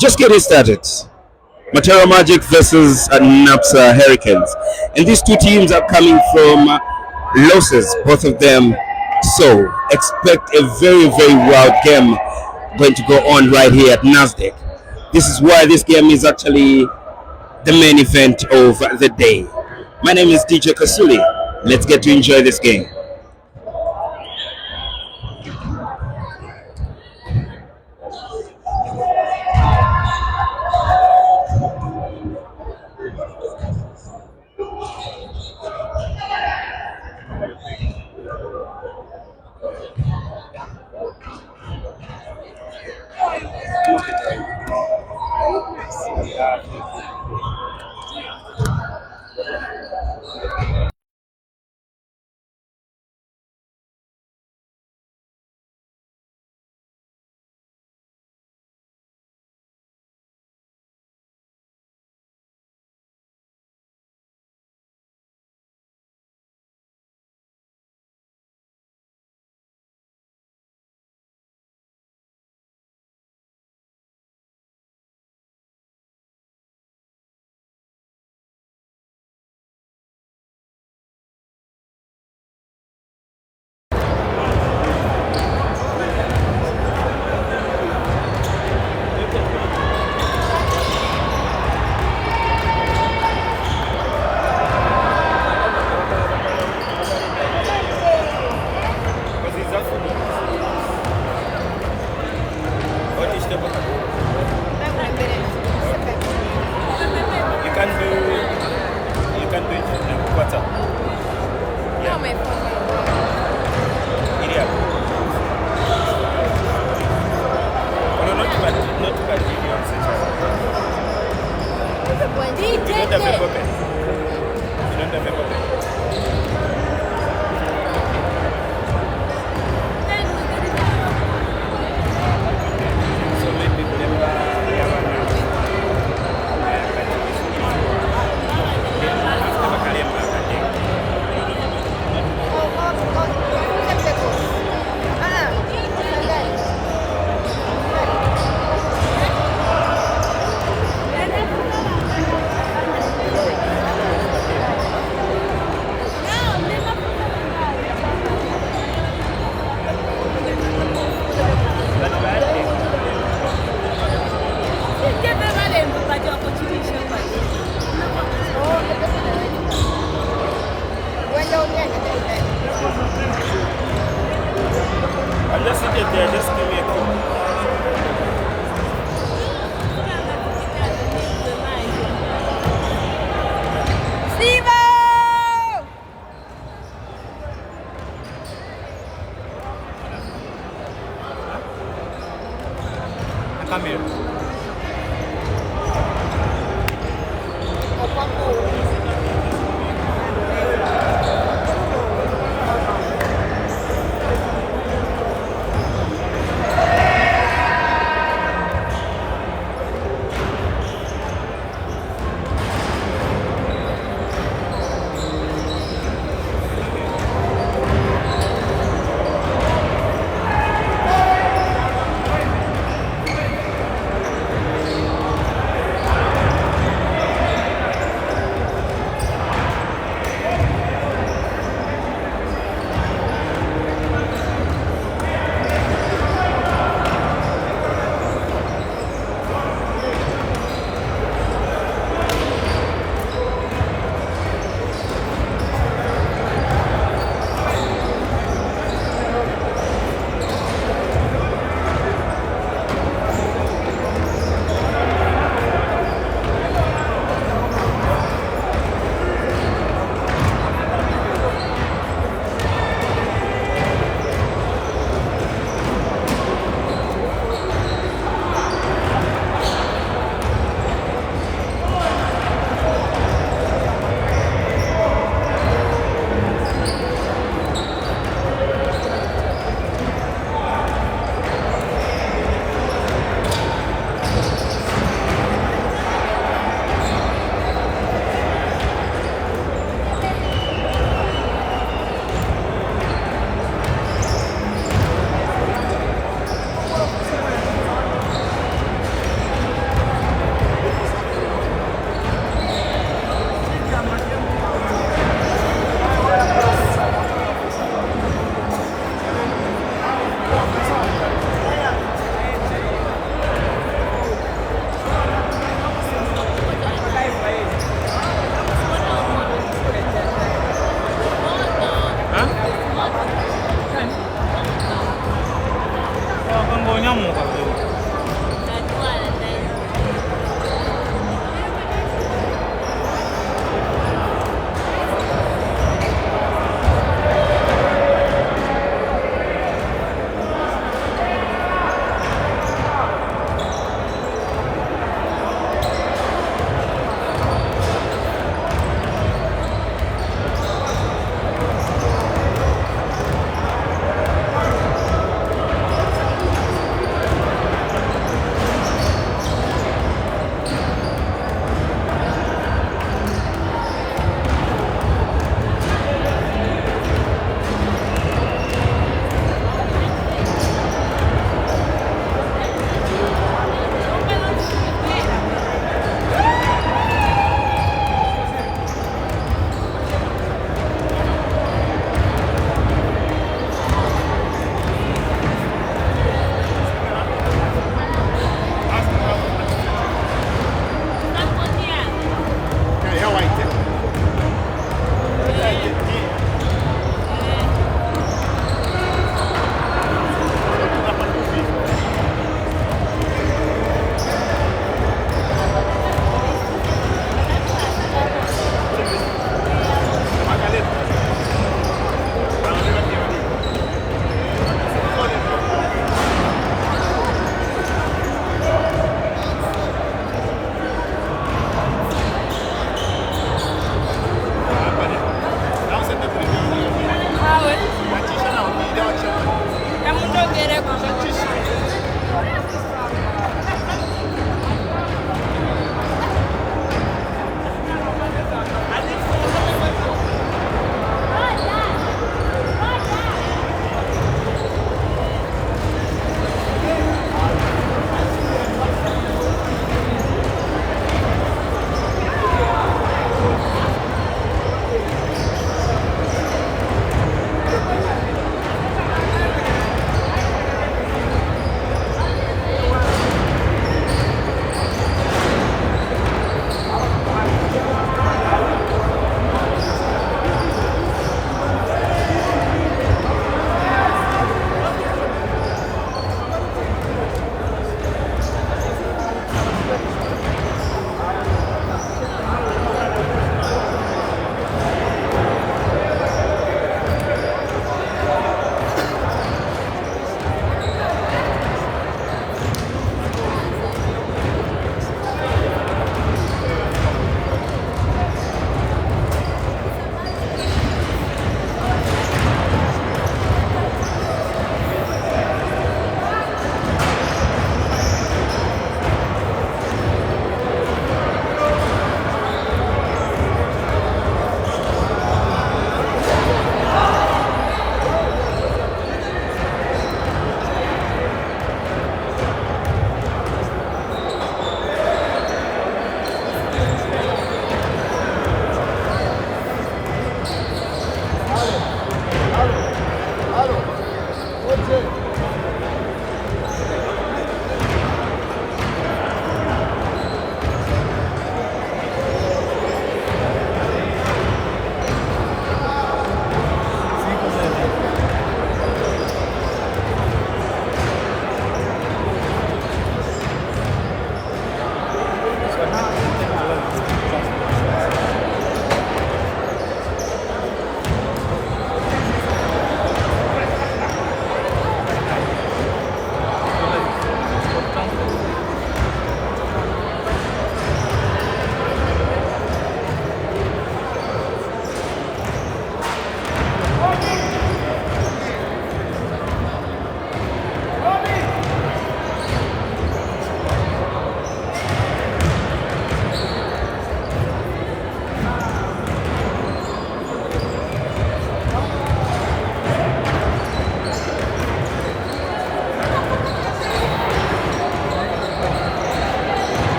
Just getting started. Matero Magic versus Napsa Hurricanes. And these two teams are coming from losses, both of them. So expect a very, very wild game going to go on right here at Nasdaq. This is why this game is actually the main event of the day. My name is DJ Kasuli. Let's get to enjoy this game.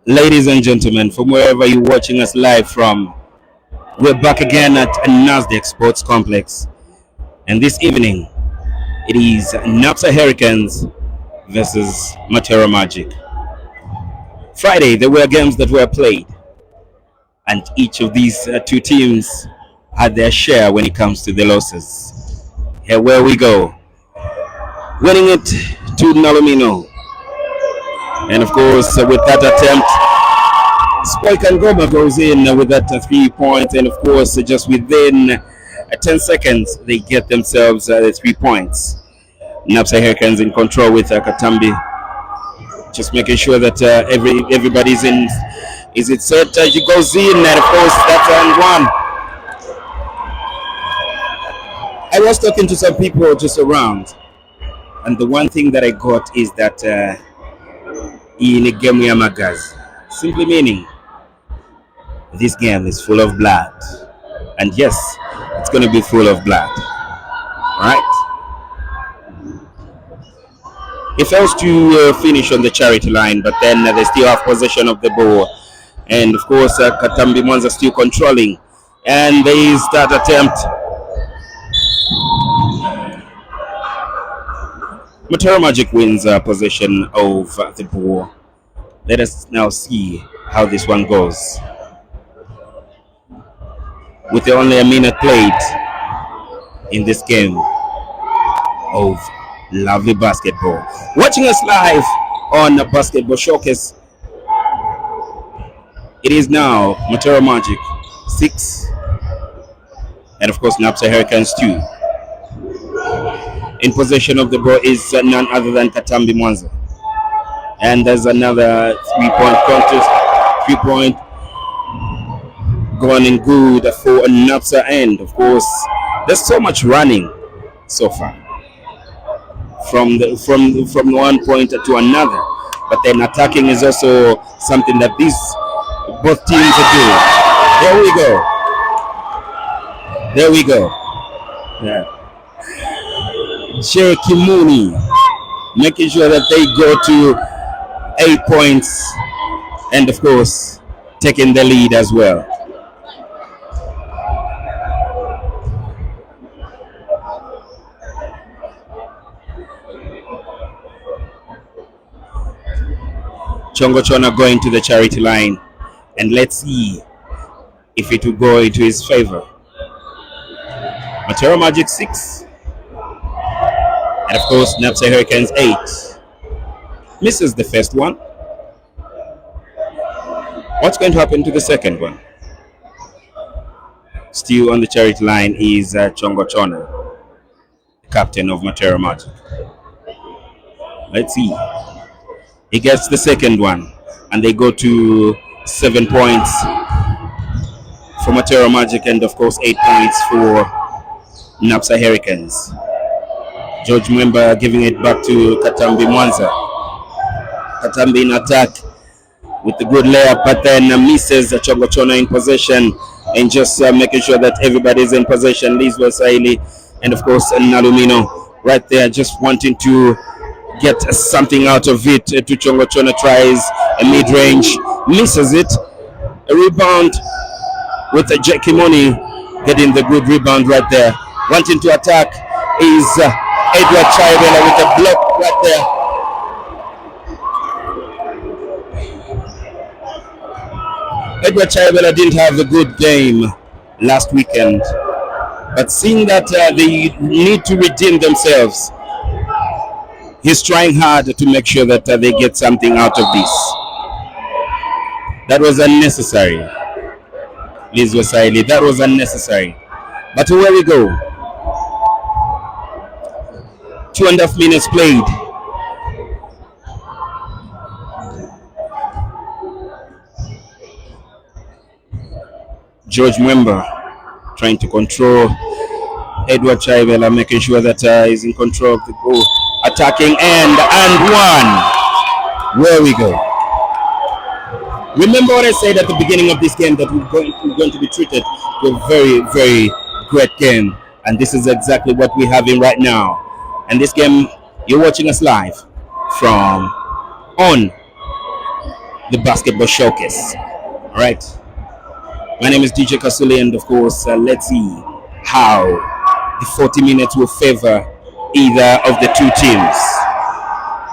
Ladies and gentlemen, from wherever you're watching us live from, we're back again at Nasdaq Sports Complex. And this evening, it is Napsa Hurricanes versus Matero Magic. Friday, there were games that were played, and each of these two teams had their share when it comes to the losses. Here where we go. Winning it to Nalomino. And of course, with that attempt, Spoikan Goma goes in with that 3 points. And of course, just within 10 seconds, they get themselves the 3 points. Napsa Hurricanes in control with Katambi. Just making sure that everybody's in. Is it set? He goes in, and of course, that's on one. I was talking to some people just around, and the one thing that I got is that in a game we are magas, simply meaning this game is full of blood, and yes, it's going to be full of blood. All right. He fails to finish on the charity line, but then they still have possession of the ball, and of course, Katambi Mwanza still controlling, and there is that attempt. Matero Magic wins possession of the ball. Let us now see how this one goes. With only a minute played in this game of lovely basketball. Watching us live on Basketball Showcase, it is now Matero Magic 6, and of course Napsa Hurricanes 2. In possession of the ball is none other than Katambi Mwanza. And there's another 3-point contest. 3-point going in good for Napsa, and of course there's so much running so far from one point to another, but then attacking is also something that both teams are doing. There we go. There we go. Yeah. Cherokee Mooney making sure that they go to 8 points and of course taking the lead as well. Chongo Chona going to the charity line, and let's see if it will go into his favor. Matero Magic 6, and of course Napsa Hurricanes 8. Misses the first one. What's going to happen to the second one? Still on the charity line is Chongo Chona, captain of Matero Magic. Let's see. He gets the second one, and they go to 7 points for Matero Magic, and of course 8 points for Napsa Hurricanes. George Mwemba giving it back to Katambi Mwanza. Katambi in attack with the good layup, but then misses Chongo Chona in possession, and just making sure that everybody's in possession. Liz Wasaili and of course Nalumino right there, just wanting to get something out of it. To Chongo Chona tries a mid-range, misses it. A rebound with Jackie Money getting the good rebound right there. Wanting to attack is Edward Chivela with a block right there. Edward Chivela didn't have a good game last weekend, but seeing that they need to redeem themselves, he's trying hard to make sure that they get something out of this. That was unnecessary. Liz Wasaili, that was unnecessary. But where we go. 2.5 minutes played. George Mwemba trying to control Edward Chivela, making sure that he's in control of the goal. Attacking and one. Where we go. Remember what I said at the beginning of this game, that we're going to be treated to a very, very great game. And this is exactly what we're having right now. And this game, you're watching us live from on the Basketball Showcase. All right. My name is DJ Kasuli, and of course, let's see how the 40 minutes will favor either of the two teams.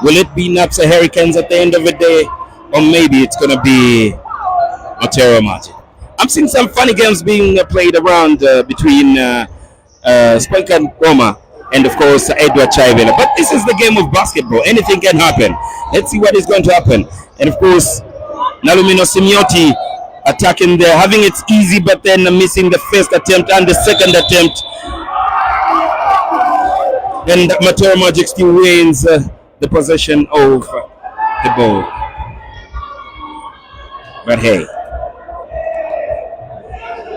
Will it be Napsa Hurricanes at the end of the day, or maybe it's going to be Matero Magic? I'm seeing some funny games being played around between Spike and Roma and of course Edward Chivela. But this is the game of basketball. Anything can happen. Let's see what is going to happen. And of course, Nalumino Simioti attacking there, having it easy, but then missing the first attempt and the second attempt. And Matero Magic still wins the possession of the ball. But hey,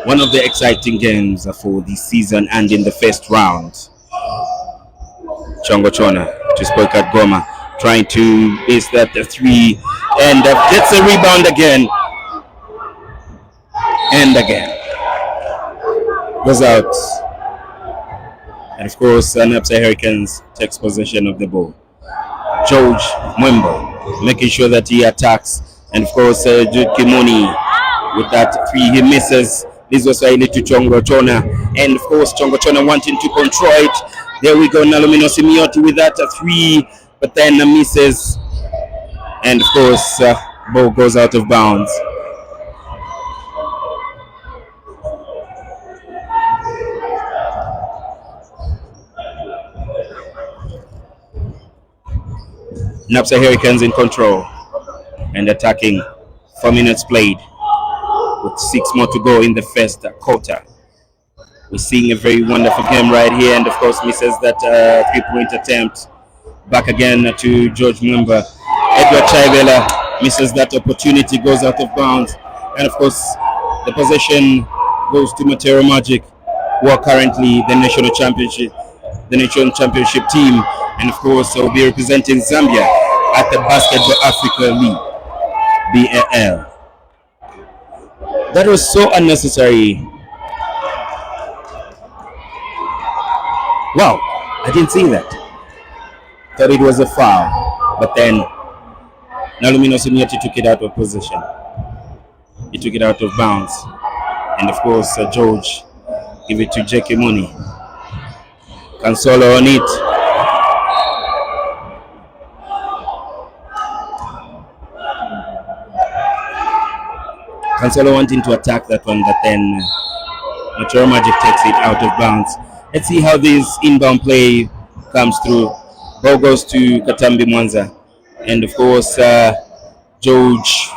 one of the exciting games for this season, and in the first round, Chongo Chona to Spoikat Goma, trying to miss that three, and gets a rebound again. And again. Goes out. And of course, Napsa Hurricanes takes possession of the ball. George Mwemba making sure that he attacks. And of course, Jude Kimoni with that three, he misses. This was Swahili to Chongo Chona. And of course, Chongo Chona wanting to control it. There we go, Nalumino Simioti with that three, but then misses. And of course, ball goes out of bounds. Napsa Hurricanes in control and attacking. 4 minutes played with 6 more to go in the first quarter. We're seeing a very wonderful game right here, and of course misses that 3-point attempt. Back again to George Mwemba. Edward Chivela misses that opportunity, goes out of bounds, and of course the possession goes to Matero Magic, who are currently the national championship team, and of course will be representing Zambia at the Basketball Africa League, BAL. That was so unnecessary. Wow, I didn't see that. Thought it was a foul, but then Nalumino Simioti took it out of position. He took it out of bounds, and of course George give it to Jackie Mooney. Cansolo on it. Cancelo wanting to attack that one, but then Matero Magic takes it out of bounds. Let's see how this inbound play comes through. Ball goes to Katambi Mwanza. And of course, George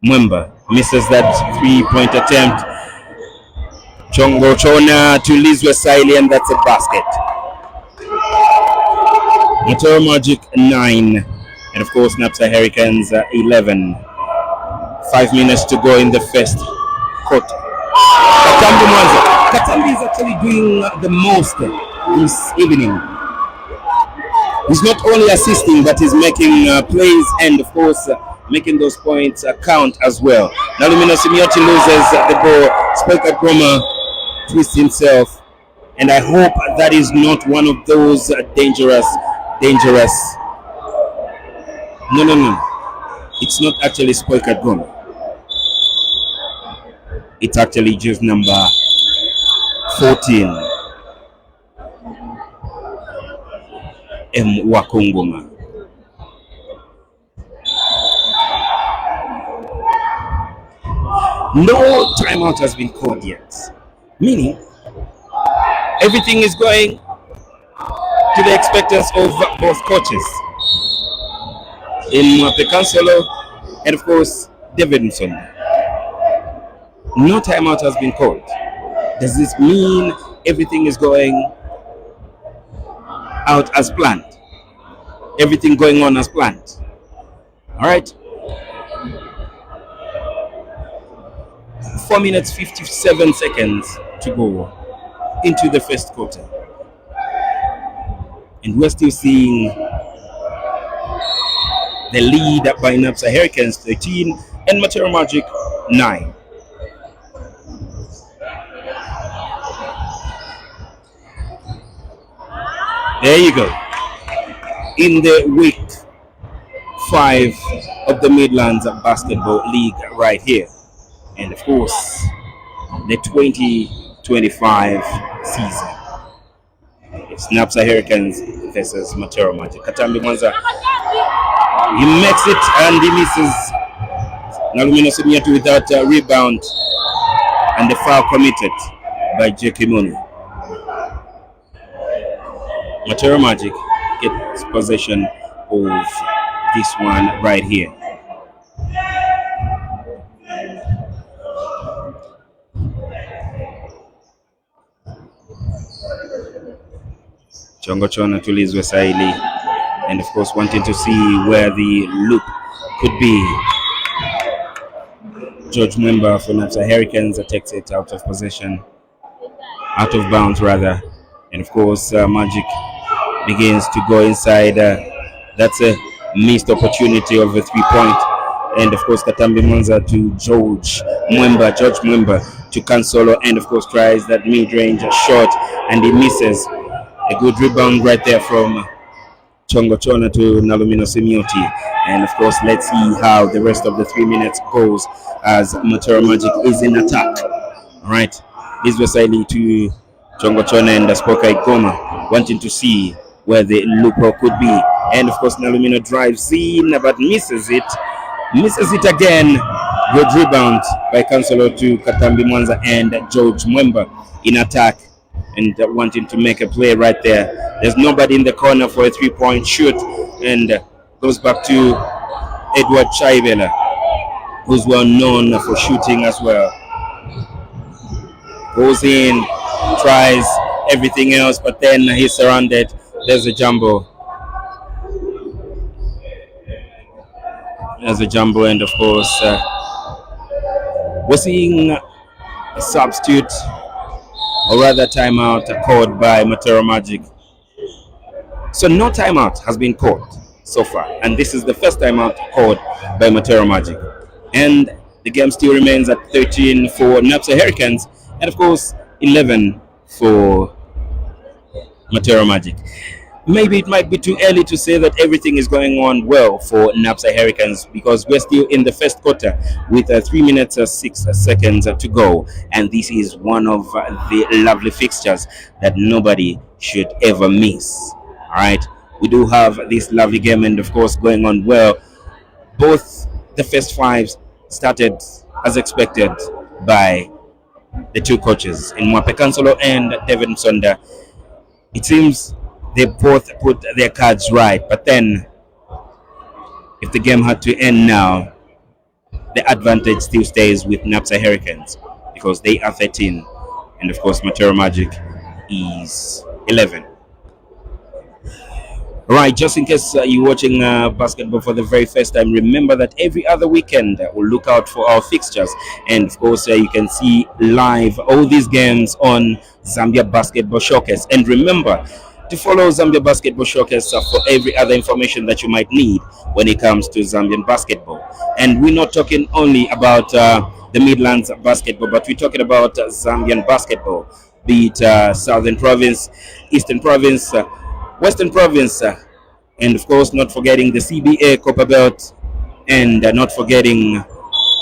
Mwemba misses that 3-point attempt. Chongo Chona to Lizwe Saili, and that's a basket. Matero Magic 9. And of course, Napsa Hurricanes 11. 5 minutes to go in the first quarter. Katambi Mwanza. Katambi is actually doing the most this evening. He's not only assisting, but he's making plays and, of course, making those points count as well. Now Lumino Simioti loses the ball. Spoiler Goma twists himself. And I hope that is not one of those dangerous. No. It's not actually Spoiler Goma. It's actually just number 14. M. Wakunguma. No timeout has been called yet. Meaning, everything is going to the expectance of both coaches. In Cancelo and of course Davidson. No timeout has been called. Does this mean everything is going out as planned? Everything going on as planned? All right. 4 minutes 57 seconds to go into the first quarter, and we're still seeing the lead by Napsa Hurricanes 13 and Matero Magic 9. There you go. In the week 5 of the Midlands Basketball League right here. And of course, the 2025 season. It's Napsa Hurricanes versus Matero Magic. Katambi Mwanza, he makes it and he misses. Nalumino Simioti without a rebound, and the foul committed by Jackie Mooney. Matero Magic gets possession of this one right here. Chongo Chona to Lizwe Saili, and of course wanting to see where the loop could be. George Mwemba for Napsa Hurricanes takes it out of possession, out of bounds rather, and of course Magic begins to go inside. That's a missed opportunity of a 3-point, and of course Katambi Mwanza to George Mwemba to Cansolo, and of course tries that mid-range shot and he misses. A good rebound right there from Chongo Chona to Nalumino Simioti. And of course, let's see how the rest of the 3 minutes goes as Matero Magic is in attack. All right, this was Saili to Chongo Chona and Spoka Igoma, wanting to see where the loophole could be. And of course, Nalumino drives in but misses it again. Good rebound by Cancelo to Katambi Mwanza and George Mwemba in attack. And wanting to make a play right there. There's nobody in the corner for a 3-point shoot, and goes back to Edward Chaibela, who's well known for shooting as well. Goes in, tries everything else, but then he's surrounded. There's a jumbo. And of course, we're seeing a substitute, or rather timeout called by Matero Magic. So no timeout has been called so far, and this is the first timeout called by Matero Magic. And The game still remains at 13 for Napsa Hurricanes, and of course 11 for Matero Magic. Maybe it might be too early to say that everything is going on well for Napsa Hurricanes, because we're still in the first quarter with 3 minutes 6 seconds to go, and this is one of the lovely fixtures that nobody should ever miss. All right, we do have this lovely game, and of course going on well. Both the first fives started as expected by the two coaches in Mwape Kansolo and David Msonda. It seems they both put their cards right, but then if the game had to end now, the advantage still stays with Napsa Hurricanes, because they are 13 and of course Matero Magic is 11. Right, just in case you're watching basketball for the very first time, remember that every other weekend we'll look out for our fixtures, and of course you can see live all these games on Zambia Basketball Showcase. And remember to follow Zambia Basketball Showcase for every other information that you might need when it comes to Zambian basketball. And we're not talking only about the Midlands basketball, but we're talking about Zambian basketball, be it Southern Province, Eastern Province, Western Province, and of course not forgetting the CBA Copper Belt, and not forgetting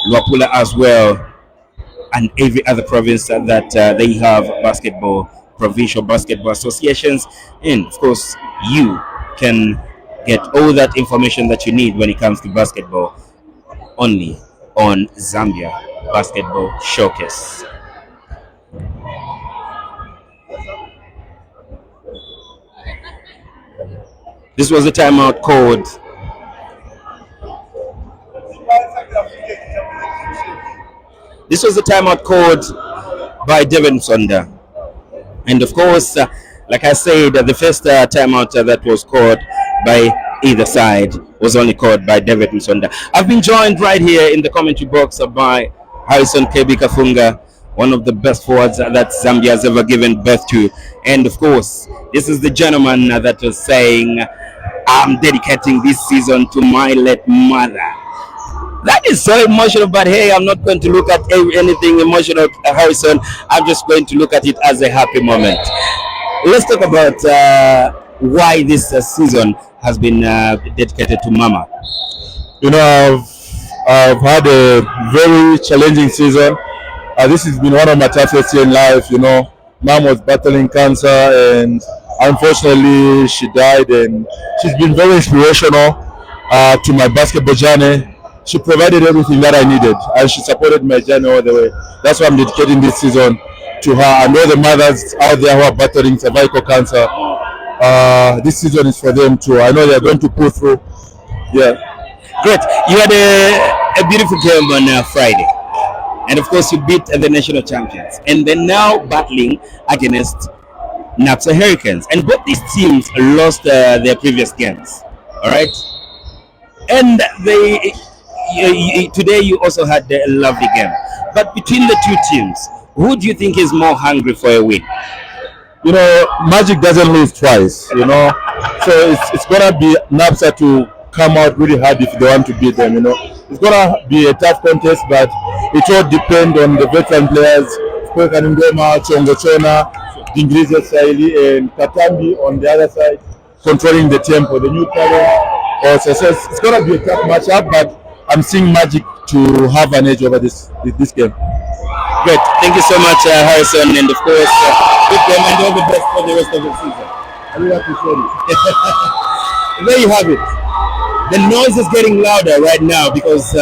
Luapula as well, and every other province that they have basketball, provincial basketball associations. And of course you can get all that information that you need when it comes to basketball only on Zambia Basketball Showcase. This was the timeout called. This was the timeout called by Devin Sonda. And of course, like I said, the first timeout that was called by either side was only called by David Msonda. I've been joined right here in the commentary box by Harrison KB Kafunga, one of the best forwards that Zambia has ever given birth to. And of course, this is the gentleman that was saying, I'm dedicating this season to my late mother. That is so emotional, but hey, I'm not going to look at anything emotional, Harrison. I'm just going to look at it as a happy moment. Let's talk about why this season has been dedicated to Mama. You know, I've had a very challenging season. This has been one of my toughest years in life. You know, Mom was battling cancer, and unfortunately she died, and she's been very inspirational to my basketball journey. She provided everything that I needed, and she supported my journey all the way. That's why I'm dedicating this season to her and all the mothers out there who are battling cervical cancer. This season is for them too. I know they're going to pull through. Yeah. Great. You had a beautiful game on Friday, and of course you beat the national champions, and they're now battling against Napsa Hurricanes, and both these teams lost their previous games. All right, and today you also had a lovely game. But between the two teams, who do you think is more hungry for a win? You know, Magic doesn't lose twice. You know, so it's gonna be Napsa to come out really hard if they want to beat them. You know, it's gonna be a tough contest, but it all depends on the veteran players. Kaningoma, Chongochona, Dingrize Saili, and Katambi on the other side, controlling the tempo. The new talent. So it's gonna be a tough matchup, but I'm seeing Magic to have an edge over this game. Great. Thank you so much, Harrison, and of course, good game and all the best for the rest of the season. I really appreciate it. There you have it. The noise is getting louder right now because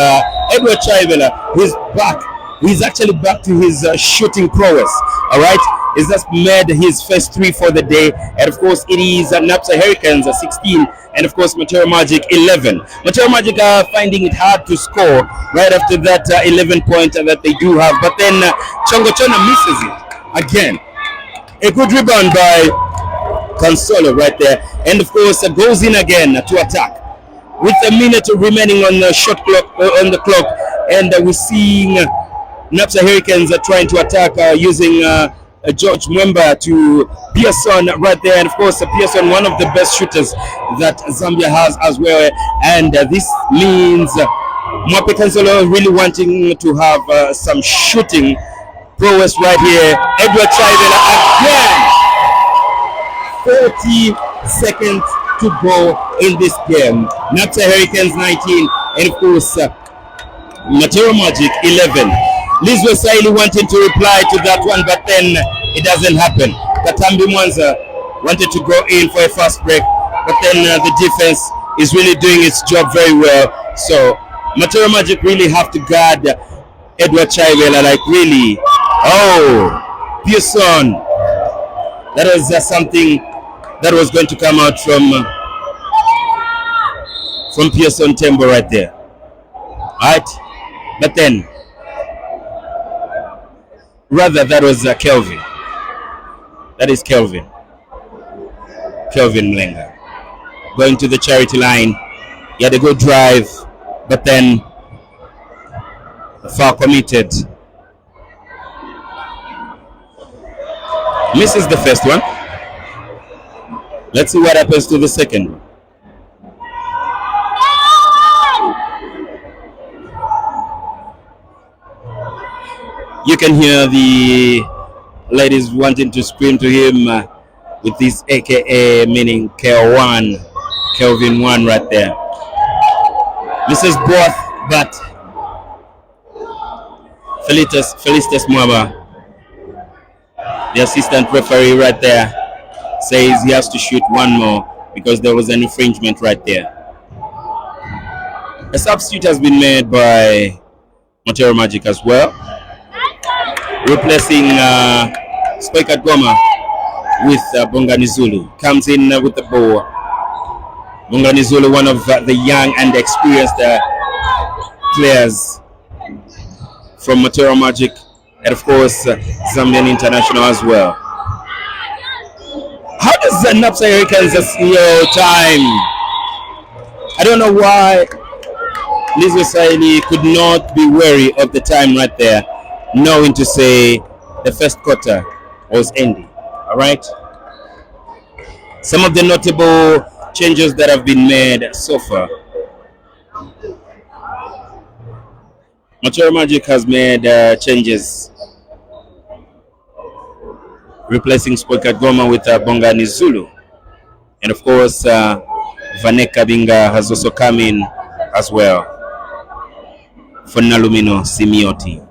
Edward Chaivela, he's back. He's actually back to his shooting prowess. All right. He's just made his first three for the day, and of course it is Napsa Hurricanes 16, and of course Matero Magic 11. Matero Magic are finding it hard to score right after that 11-point that they do have, but then Chongochona misses it again. A good rebound by Kansolo right there, and of course goes in again to attack with a minute remaining on the shot clock on the clock, and we're seeing Napsa Hurricanes are trying to attack using George Mwemba to Pearson right there, and of course Pearson, one of the best shooters that Zambia has as well, and this means Mwape Cancelo really wanting to have some shooting prowess right here. Edward Chivela again. 40 seconds to go in this game. Napsa Hurricanes 19, and of course Matero Magic 11. Liz Wesaili wanting to reply to that one, but then it doesn't happen. Katambi Mwanza wanted to go in for a fast break, but then the defense is really doing its job very well. So Matero Magic really have to guard Edward Chivela, like really. Oh, Pearson. That was something that was going to come out from Pearson Tembo right there. Alright? But then, rather that was Kelvin. That is Kelvin. Kelvin Mlenga. Going to the charity line. He had a good drive, but then foul committed. Misses the first one. Let's see what happens to the second one. You can hear the ladies wanting to scream to him with this AKA, meaning KO1, Kelvin 1 right there. This is both, but Felicitas Mwaba, the assistant referee right there, says he has to shoot one more because there was an infringement right there. A substitute has been made by Matero Magic as well, replacing Spiker Goma with Bonganizulu. Comes in with the ball. Bonganizulu, one of the young and experienced players from Matero Magic, and of course Zambian international as well. How does the Napsa Hurricanes time? I don't know why Liz Wesaili could not be wary of the time right there, knowing to say the first quarter was ending. All right. Some of the notable changes that have been made so far. Matero Magic has made changes, replacing Spoikat Goma with Bongani Zulu. And of course, Vaneka Binga has also come in as well for Nalumino Simioti.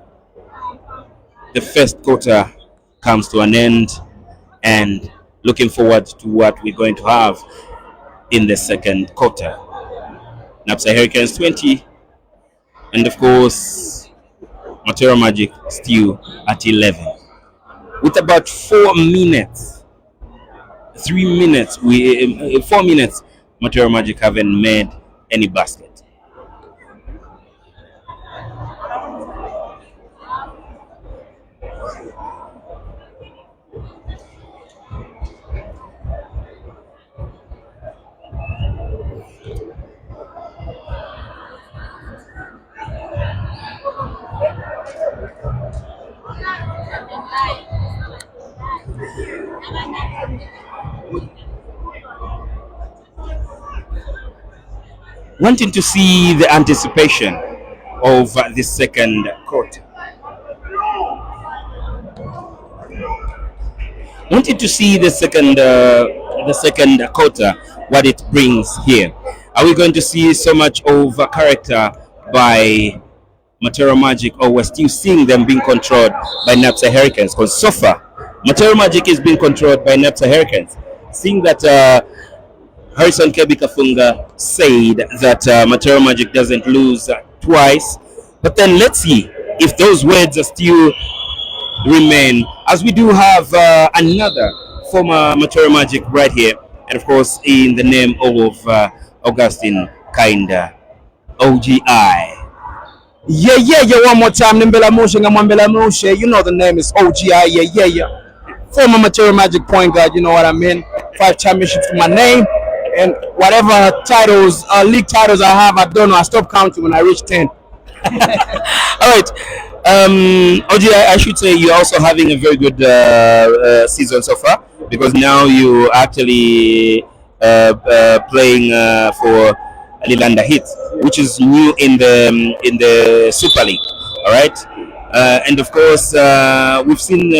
The first quarter comes to an end, and looking forward to what we're going to have in the second quarter. Napsa Hurricanes 20, and of course Matero Magic still at 11. With about 4 minutes, 4 minutes, Matero Magic haven't made any basket. Wanting to see the anticipation of the second quarter. Wanted to see the second quarter, what it brings here. Are we going to see so much of character by Matero Magic, or we're still seeing them being controlled by Napsa Hurricanes? Because so far, Matero Magic is being controlled by Napsa Hurricanes. Seeing that Harrison Kebi Kafunga said that Matero Magic doesn't lose twice, but then let's see if those words are still remain, as we do have another former Matero Magic right here, and of course in the name of Augustine Kinda, OGI. Yeah, one more time. Nimbela Moshe, Ngambela Moshe. You know the name is OGI. Yeah. Former Matero Magic point guard, you know what I mean? 5 championships to my name. And whatever titles, league titles I have, I don't know. I stopped counting when I reached 10. All right. OGI, I should say you're also having a very good season so far, because now you actually playing for Lilanda Heat, which is new in the Super League. All right, and of course we've seen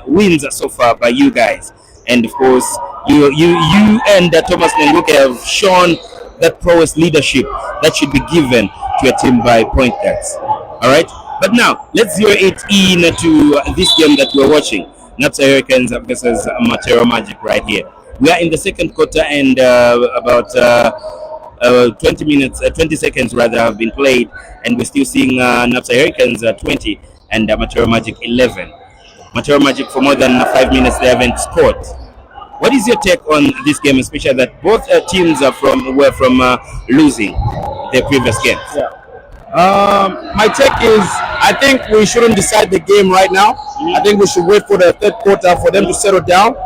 wins so far by you guys, and of course you and Thomas Nenguke have shown that prowess leadership that should be given to a team by point guards. All right, but now let's zero it in to this game that we're watching. Napsa Hurricanes versus Matero Magic right here. We are in the second quarter and about 20 minutes, 20 seconds rather have been played, and we're still seeing Napsa Hurricanes 20 and Matero Magic 11. Matero Magic for more than 5 minutes they haven't scored. What is your take on this game, especially that both teams were from losing their previous games? Yeah. My take is I think we shouldn't decide the game right now. I think we should wait for the third quarter for them to settle down.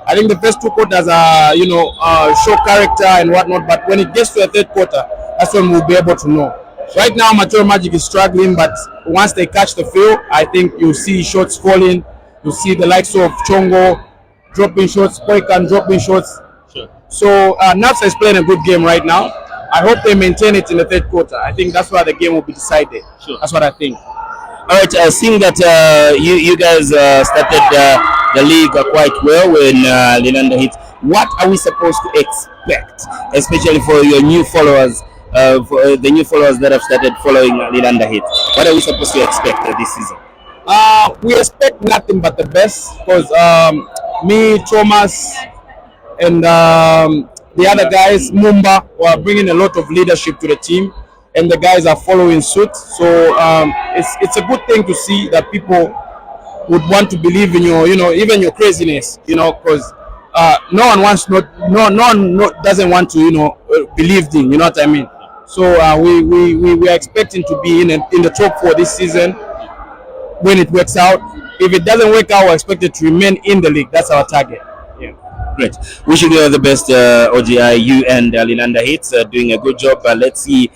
I think the first two quarters are, show character and whatnot, but when it gets to the third quarter, that's when we'll be able to know. Right now, Matero Magic is struggling, but once they catch the field, I think you'll see shots falling. You'll see the likes of Chongo dropping shots, Poikan dropping shots. Sure. So Napsa is playing a good game right now. I hope they maintain it in the third quarter. I think that's why the game will be decided. Sure. That's what I think. All right, seeing that you guys started the league quite well when Lilanda hit, what are we supposed to expect, especially for your new followers, for the new followers that have started following Lilanda hit? What are we supposed to expect this season? We expect nothing but the best because me, Thomas, and the other guys, Mumba, were bringing a lot of leadership to the team, and the guys are following suit. So it's a good thing to see that people would want to believe in your, even your craziness, because no one doesn't want to, believe in, you know what I mean. So we are expecting to be in the top 4 this season when it works out. If it doesn't work out, we're expected to remain in the league. That's our target. Yeah. Great. Wish you the best, OGI. You and Lilanda Hits doing a good job. Let's see.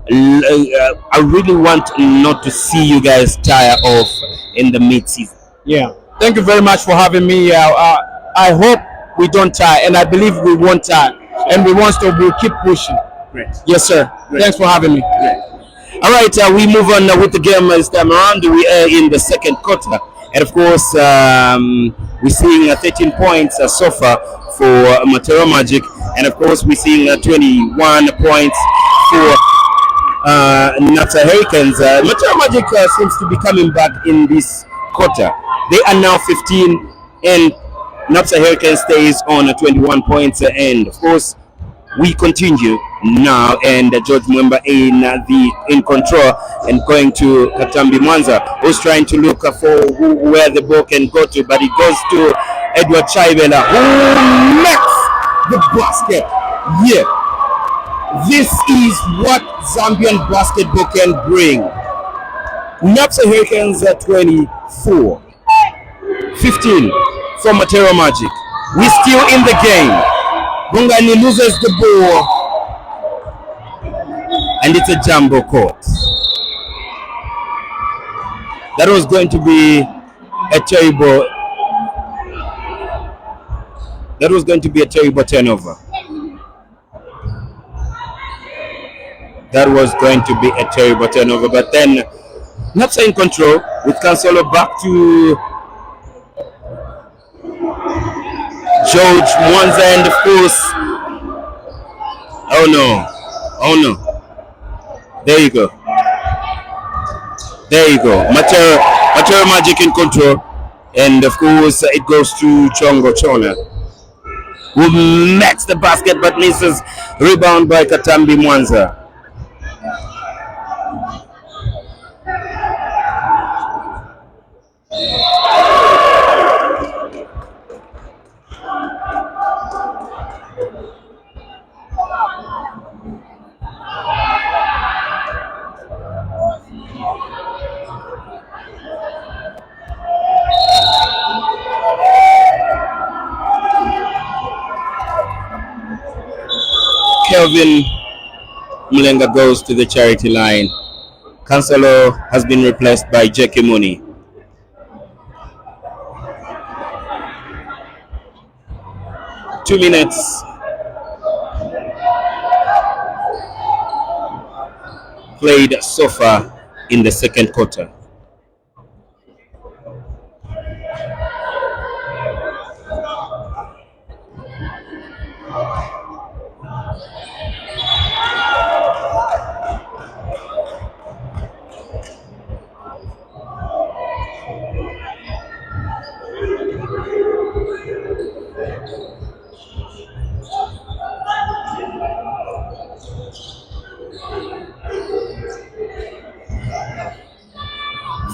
I really want not to see you guys tire off in the mid-season. Yeah. Thank you very much for having me. I hope we don't tire, and I believe we won't tire, and we want to. We'll keep pushing. Great. Yes, sir. Great. Thanks for having me. Great. All right, we move on with the game this time around. We are in the second quarter, and of course, we're seeing 13 points so far for Matero Magic, and of course, we're seeing 21 points for Napsa Hurricanes. Matero Magic seems to be coming back in this quarter. They are now 15, and Napsa Hurricanes stays on 21 points, and of course, we continue now, and George Mwemba in control and going to Katambi Mwanza, who's trying to look for where the ball can go to, but it goes to Edward Chaibela, who makes the basket. Yeah, this is what Zambian basketball can bring. Napsa Hurricanes at 24, 15 for Matero Magic. We're still in the game. Bungani loses the ball, and it's a jumbo court. That was going to be a terrible. That was going to be a terrible turnover. That was going to be a terrible turnover, but then Napsa in control with Cancelo back to George Mwanza, and of course, oh no, there you go, Matero Magic in control, and of course it goes to Chongo Chona, who makes the basket but misses. Rebound by Katambi Mwanza. Kelvin Mulenga goes to the charity line. Cancelo has been replaced by Jackie Mooney. Two minutes played so far in the second quarter.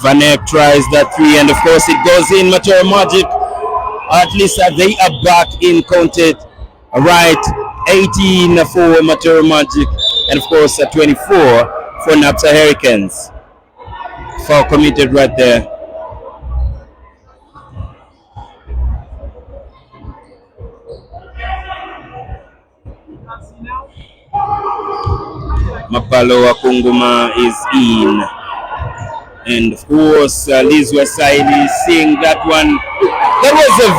Van Eyck tries that three, and of course it goes in. Matero Magic, at least they are back in counted. Right, 18 for Matero Magic, and of course 24 for Napsa Hurricanes. Foul committed right there. Mapalo Wakunguma is in. And of course, Liz Wasaili seeing that one. That was a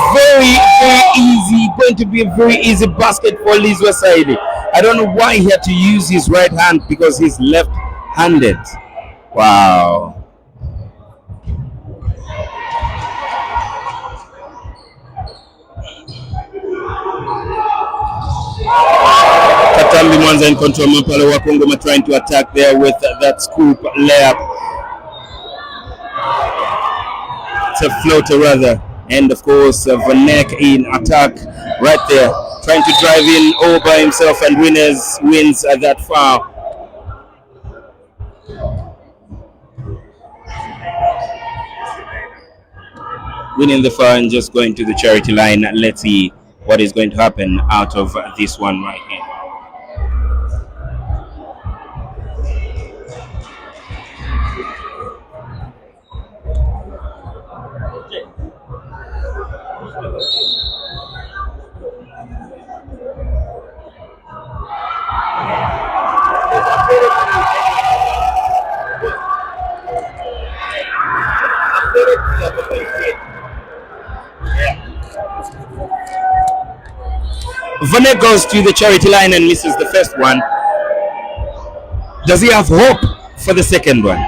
going to be a very easy basket for Liz Wasaili. I don't know why he had to use his right hand because he's left-handed. Wow. Katambi Mwanza in control. Mapalo Wakunguma trying to attack there with that scoop layup. It's a floater rather, and of course Van Eyck in attack right there, trying to drive in all by himself and wins that foul. Winning the foul and just going to the charity line. Let's see what is going to happen out of this one right here. Van Eyck goes to the charity line and misses the first one. Does he have hope for the second one?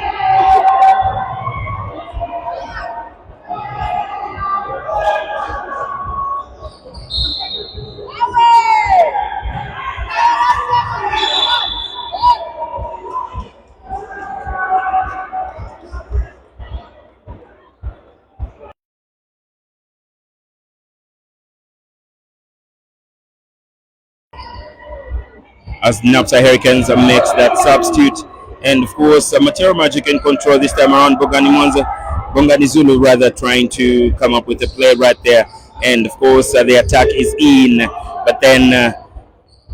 As Napsa Hurricanes makes that substitute, and of course Matero Magic in control this time around. Bongani Zulu rather trying to come up with a play right there, and of course the attack is in, but then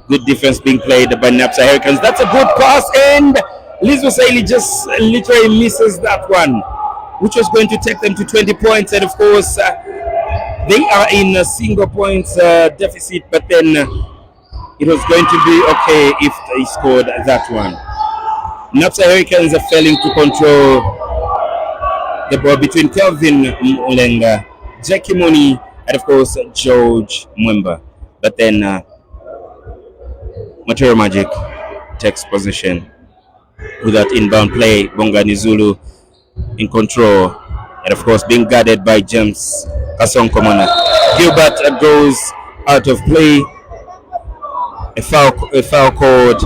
good defense being played by Napsa Hurricanes. That's a good pass, and Liz Wasaili just literally misses that one, which was going to take them to 20 points, and of course they are in a single points deficit, but then it was going to be okay if they scored that one. Napsa Hurricanes are failing to control the ball between Kelvin Mulenga, Jackie Muni, and of course George Mwemba. But then Matero Magic takes possession with that inbound play. Bongani Zulu in control, and of course being guarded by James Kasonkomona. Gilbert goes out of play. A foul called.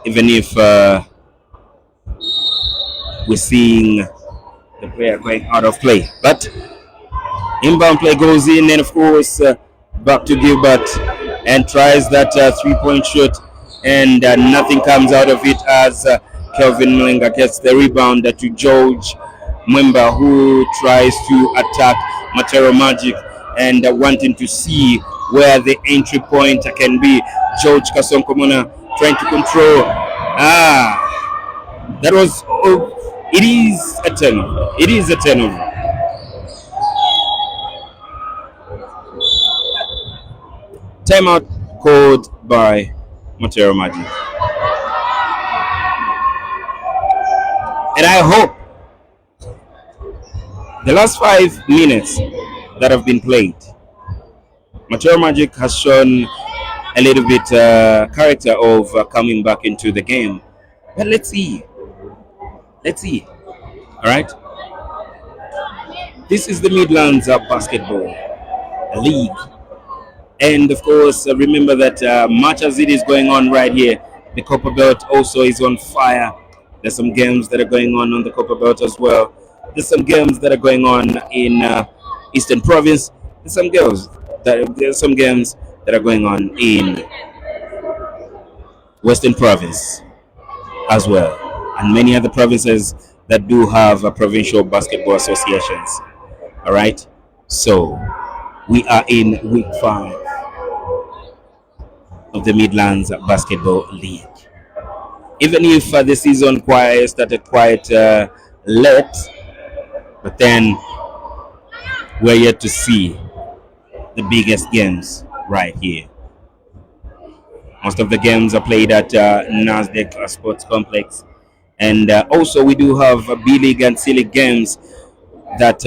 Even if we're seeing the player going out of play, but inbound play goes in, and of course back to Gilbert and tries that 3-point shot, and nothing comes out of it as Kelvin Mlinga gets the rebound to George Mwemba, who tries to attack Matero Magic and wanting to see where the entry point can be. George Kasonkomona trying to control. That was. It is a turnover. It is a turnover. Timeout called by Matero Magic, and I hope the last 5 minutes that have been played, Matero Magic has shown a little bit character of coming back into the game. But let's see. Let's see. All right. This is the Midlands Basketball League. And of course, remember that much as it is going on right here, the Copper Belt also is on fire. There's some games that are going on the Copper Belt as well. There's some games that are going on in Eastern Province. There's some games that are going on in Western Province as well, and many other provinces that do have provincial basketball associations. All right, so we are in week 5 of the Midlands Basketball League. Even if the season started quite late, but then we're yet to see the biggest games right here. Most of the games are played at Nasdaq Sports Complex, and also we do have B League and C League games that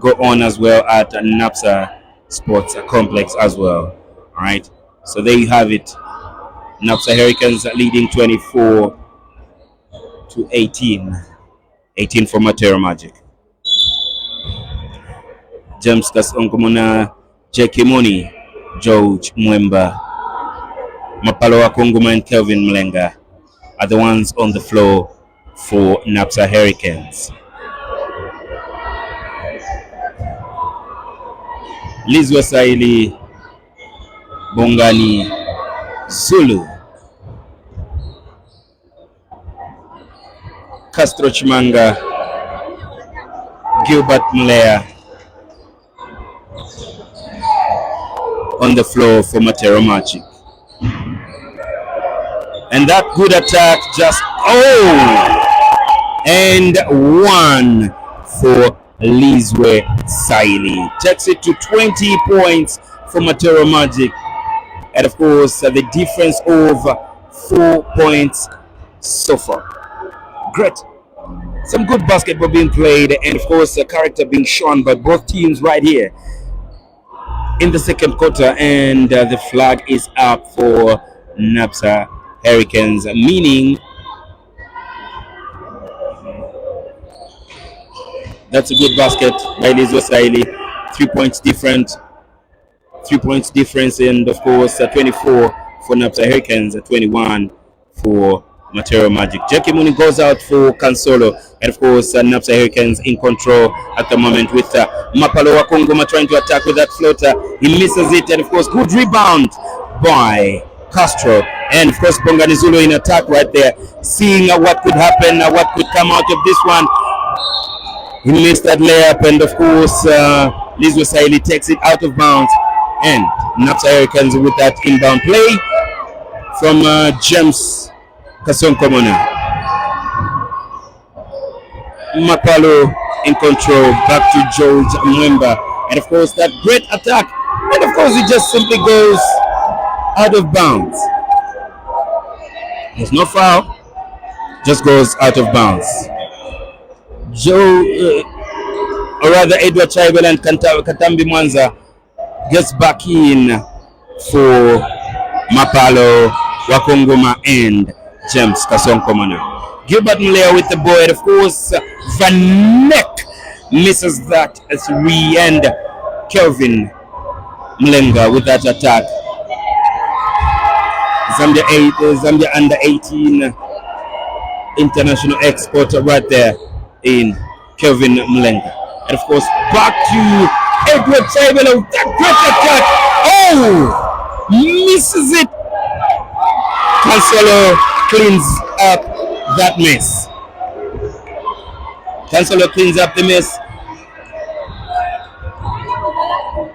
go on as well at Napsa Sports Complex as well. All right, so there you have it. Napsa Hurricanes leading 24 to 18. 18 for Matero Magic. James Kasongomuna, Jackie Muni, George Mwemba, Mapalo Wakunguma and Kelvin Mlenga are the ones on the floor for Napsa Hurricanes. Liz Wasaili, Bongani, Zulu, Castro Chimanga, Gilbert Mlea on the floor for Matero Magic. And that good attack just and one for Lizwe Saili. Takes it to 20 points for Matero Magic. And of course, the difference of 4 points so far. Great. Some good basketball being played, and of course, a character being shown by both teams right here in the second quarter. And the flag is up for Napsa Hurricanes, meaning that's a good basket by Lizwe Saili. 3 points different. 3 points difference, and of course 24 for Napsa Hurricanes, 21 for Matero Magic. Jackie Muni goes out for Kansolo, and of course Napsa Hurricanes in control at the moment with Mapalo Wakunguma trying to attack with that floater. He misses it, and of course good rebound by Castro, and of course Bongani Zulu in attack right there, seeing what could happen, what could come out of this one. He missed that layup, and of course Lizwe Saili takes it out of bounds. And Napsa Hurricanes with that inbound play from James Kasonkomona. Mapalo in control, back to George Mwemba. And of course that great attack. And of course it just simply goes out of bounds. There's no foul, just goes out of bounds. Or rather Edward Chaibel and Katambi Mwanza gets back in for Mapalo Wakunguma and James Kasonkomana. Gilbert Mlea with the ball, and of course Van Neck misses that three, and Kelvin Mlenga with that attack. Zambia under 18 international export right there in Kelvin Mlenga. And of course back to Edward Chaibel with that great attack. Misses it. Cancelo cleans up that miss. Cancelo cleans up the miss.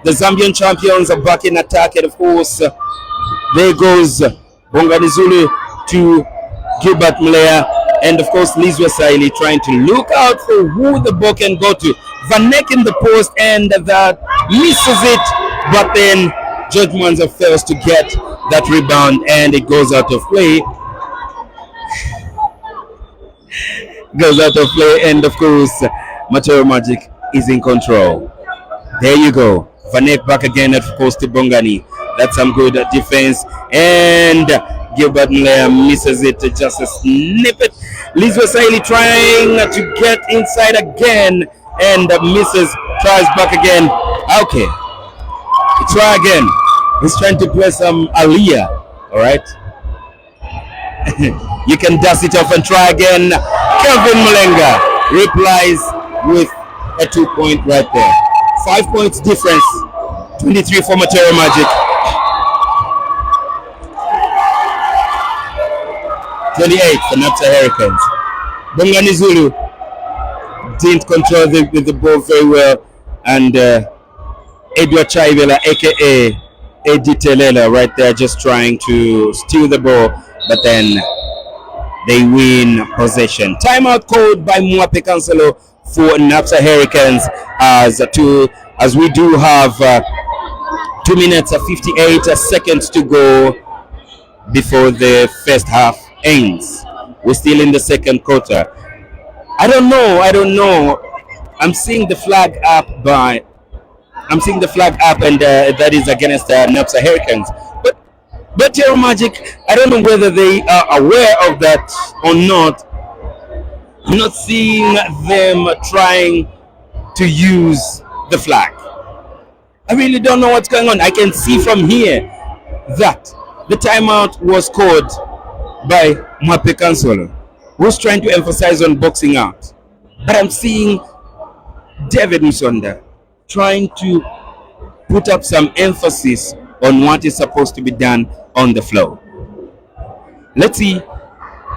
The Zambian champions are back in attack, and of course there goes Bongani Zulu to Gilbert Mlea, and of course Lizwe Saili trying to look out for who the ball can go to. Van Neck in the post, and that misses it, but then George Mwanza fails to get that rebound, and it goes out of play. Goes out of play, and of course Matero Magic is in control. There you go. Vanek back again, of course, to Bongani. That's some good defense. And Gilbert Mlea misses it just a snippet. Liz Wasaili trying to get inside again and misses. Tries back again. Okay. Try again. He's trying to play some Aliyah. All right. You can dust it off and try again. Kelvin Mulenga replies with a 2-point right there. 5 points difference. 23 for Matero Magic. 28 for Napsa Hurricanes. Bongani Zulu didn't control the ball very well, and Edward Chaivela, aka Eddie Telela, right there, just trying to steal the ball, but then they win possession. Timeout called by Mwape Cancelo for Napsa Hurricanes, as we do have 2 minutes and 58 seconds to go before the first half ends. We're still in the second quarter. I don't know. I'm seeing the flag up, and that is against the Napsa Hurricanes. But Matero Magic, I don't know whether they are aware of that or not. I'm not seeing them trying to use the flag. I really don't know what's going on. I can see from here that the timeout was called by Mwape Cancelo, who's trying to emphasize on boxing out. But I'm seeing David Musonda trying to put up some emphasis on what is supposed to be done on the floor. Let's see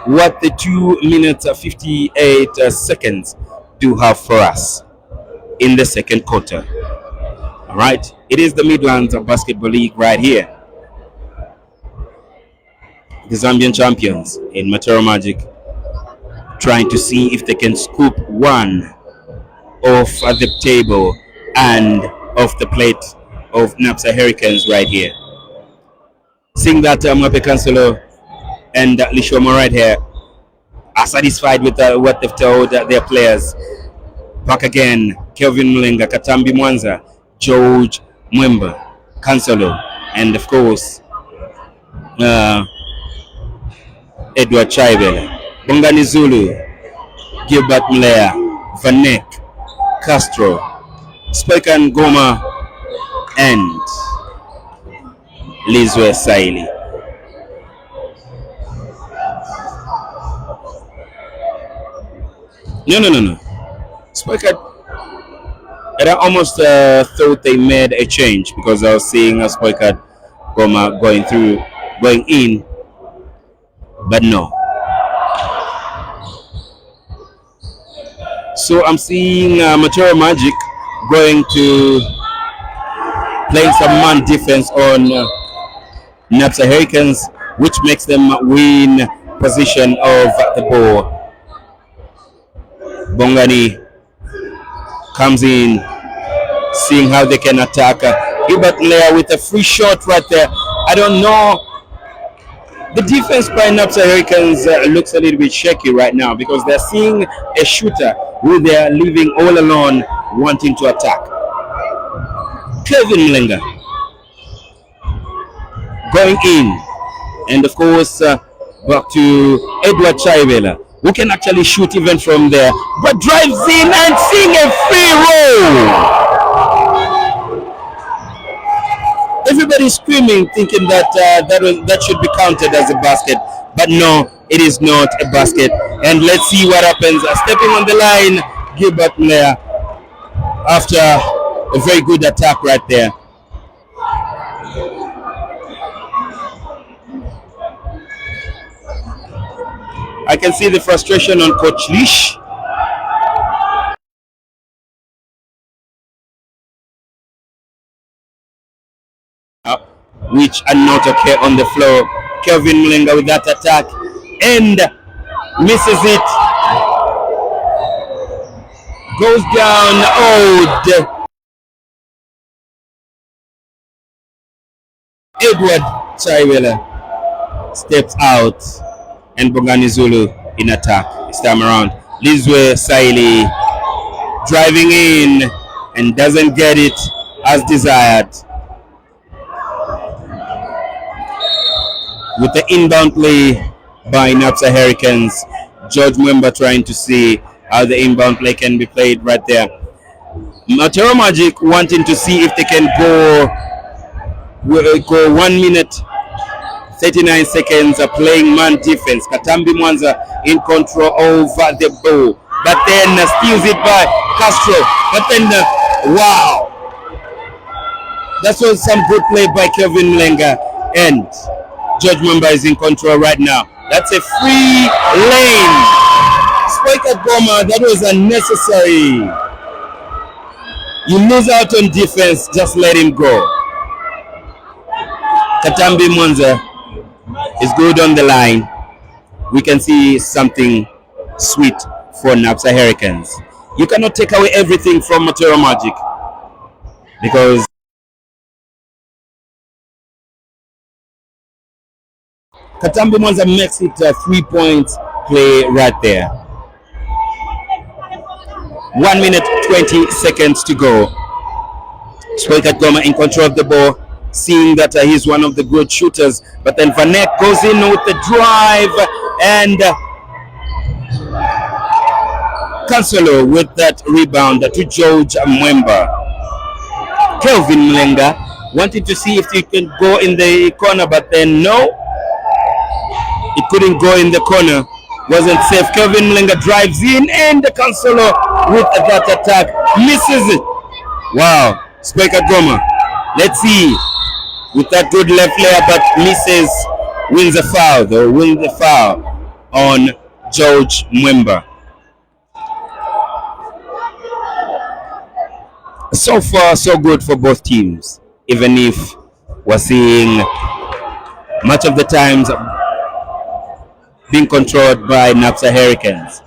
what the 2 minutes and 58 seconds do have for us in the second quarter. All right, it is the Midlands Basketball League right here. The Zambian champions in Matero Magic trying to see if they can scoop one off the table and off the plate of Napsa Hurricanes right here. Seeing that Mwape Cancelo and Lishoma right here are satisfied with what they've told their players. Back again, Kelvin Mulenga, Katambi Mwanza, George Mwemba, Cancelo, and of course Edward Chaivela, Bongani Zulu, Gilbert Mlea, Vanek, Castro, Spikan Goma, and Lizwe Saili. No. Spikan, and I almost thought they made a change because I was seeing a Spikan Goma going in, but no. So I'm seeing Matero Magic going to playing some man defense on Napsa Hurricanes, which makes them win position of the ball. Bongani comes in, seeing how they can attack. Gilbert Mlea with a free shot right there. I don't know. The defense by Napsa Hurricanes looks a little bit shaky right now because they're seeing a shooter who they're leaving all alone wanting to attack. Kevin Mlenga going in, and of course back to Edward Chaivela, who can actually shoot even from there, but drives in and seeing a free roll. Everybody's screaming, thinking that that should be counted as a basket, but no, it is not a basket. And let's see what happens. Stepping on the line, Gilbert Mlea, after a very good attack right there. I can see the frustration on Coach Leash. Which are not okay on the floor. Kelvin Mulenga with that attack and misses it. Goes down. Edward Chaivela steps out, and Bongani Zulu in attack this time around. Lizwe Saili driving in and doesn't get it. as desired. With the inbound play by Napsa Hurricanes, George Mwemba trying to see how the inbound play can be played right there. Matero Magic wanting to see if they can go 1 minute 39 seconds playing man defense. Katambi Mwanza in control over the ball, but then steals it by Castro. But then, wow, that was some good play by Kelvin Mlenga, and George Mwemba is in control right now. That's a free lane. Spike at Goma, that was unnecessary. You lose out on defense, just let him go. Katambi Mwanza is good on the line. We can see something sweet for Napsa Hurricanes. You cannot take away everything from Matero Magic, because Katambi Mwanza makes it a 3-point play right there. 1 minute 20 seconds to go. Spoikat Goma in control of the ball, seeing that he's one of the good shooters, but then Vanek goes in with the drive, and Cancelo with that rebound to George Mwemba. Kelvin Mlenga wanted to see if he can go in the corner, but then no, it couldn't go in the corner. Wasn't safe. Kelvin Mlenga drives in, and the Cancelo with that attack misses it. Wow, Spike Goma. Let's see, with that good left layer, but misses, wins a foul, though, wins the foul on George Mwemba. So far, so good for both teams, even if we're seeing much of the times being controlled by Napsa Hurricanes.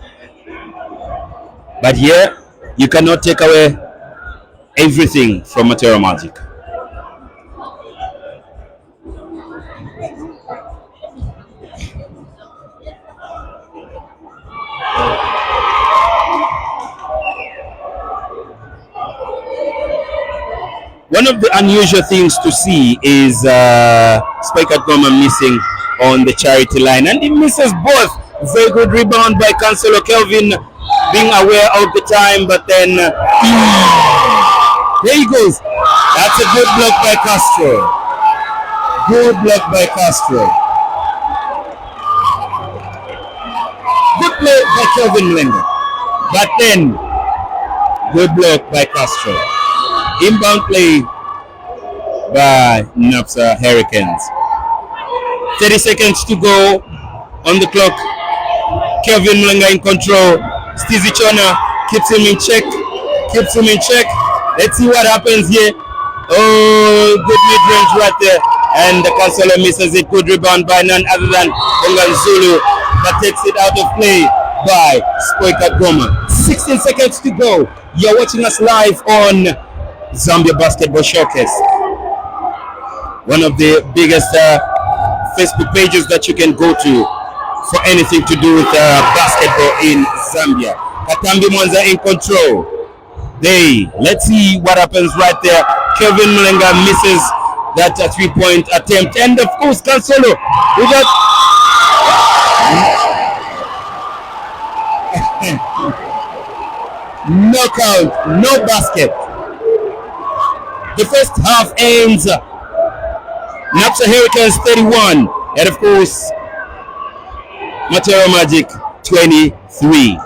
But here, you cannot take away everything from Matero Magic. One of the unusual things to see is Spike at Goma missing on the charity line, and he misses both. Very good rebound by Cancelo. Kelvin being aware of the time, but then there he goes. That's a good block by Castro. Good block by Castro. Good play by Kelvin Mlenga, but then good block by Castro. Inbound play by Napsa Hurricanes. 30 seconds to go on the clock. Kelvin Mlenga in control. Stizi Chona keeps him in check. Let's see what happens here. Oh, good mid-range right there. And the Cancelo misses it. Good rebound by none other than Ongan Zulu, but takes it out of play by Spoika Goma. 16 seconds to go. You're watching us live on Zambia Basketball Showcase, one of the biggest Facebook pages that you can go to for anything to do with basketball in Zambia. Katambi Mwanza in control. Let's see what happens right there. Kelvin Mlenga misses that 3-point attempt, and of course Cancelo with that no count, no basket. The first half ends Napsa Hurricanes 31, and of course Matero Magic 23.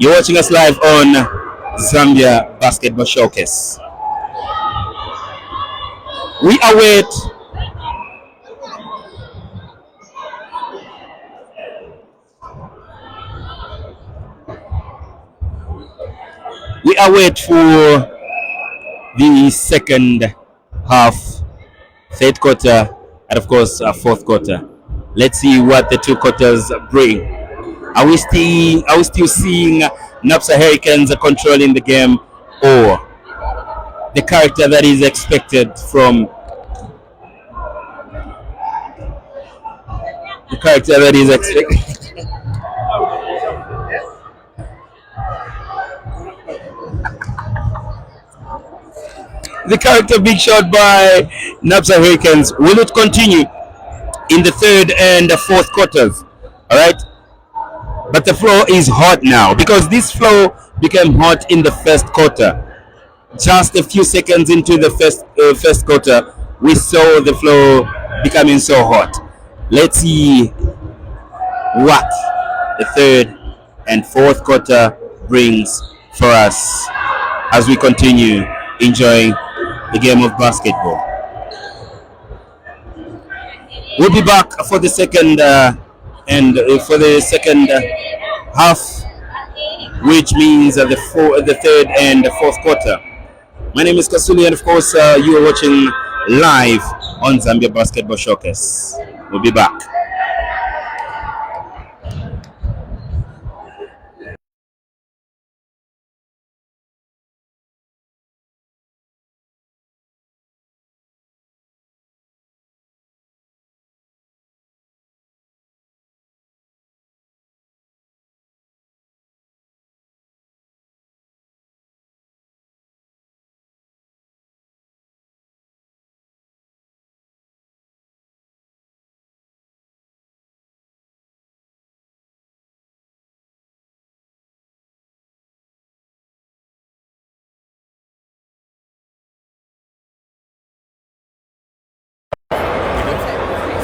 You're watching us live on Zambia Basketball Showcase. We await for the second half, third quarter, and of course fourth quarter. Let's see what the two quarters bring. Are we still seeing Napsa Hurricanes controlling the game, or the character that is expected from The character being shot by Napsa Hurricanes. Will it continue in the third and the fourth quarters? All right. But the flow is hot now because this flow became hot in the first quarter. Just a few seconds into the first quarter, we saw the flow becoming so hot. Let's see what the third and fourth quarter brings for us as we continue enjoying the game of basketball. We'll be back for the second half, which means the third and the fourth quarter. My name is Kasuli, and of course, you are watching live on Zambia Basketball Showcase. We'll be back.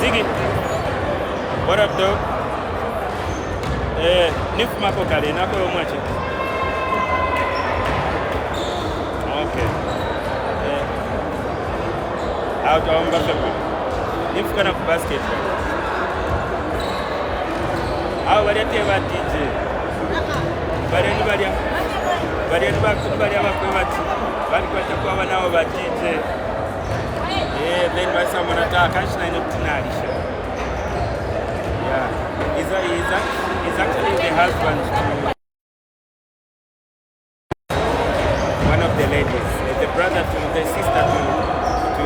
Ziggy, what up, dog? Nif mako kale nako mwache. Okay. Out of basketball. Nif kana ku basketball. How bari te ba DJ? Bari ni bari ba ko bati. Bari ko ta kwa nao ba DJ. Then by someone attack, I should not Yeah, he's actually the husband to one of the ladies, the brother to the sister to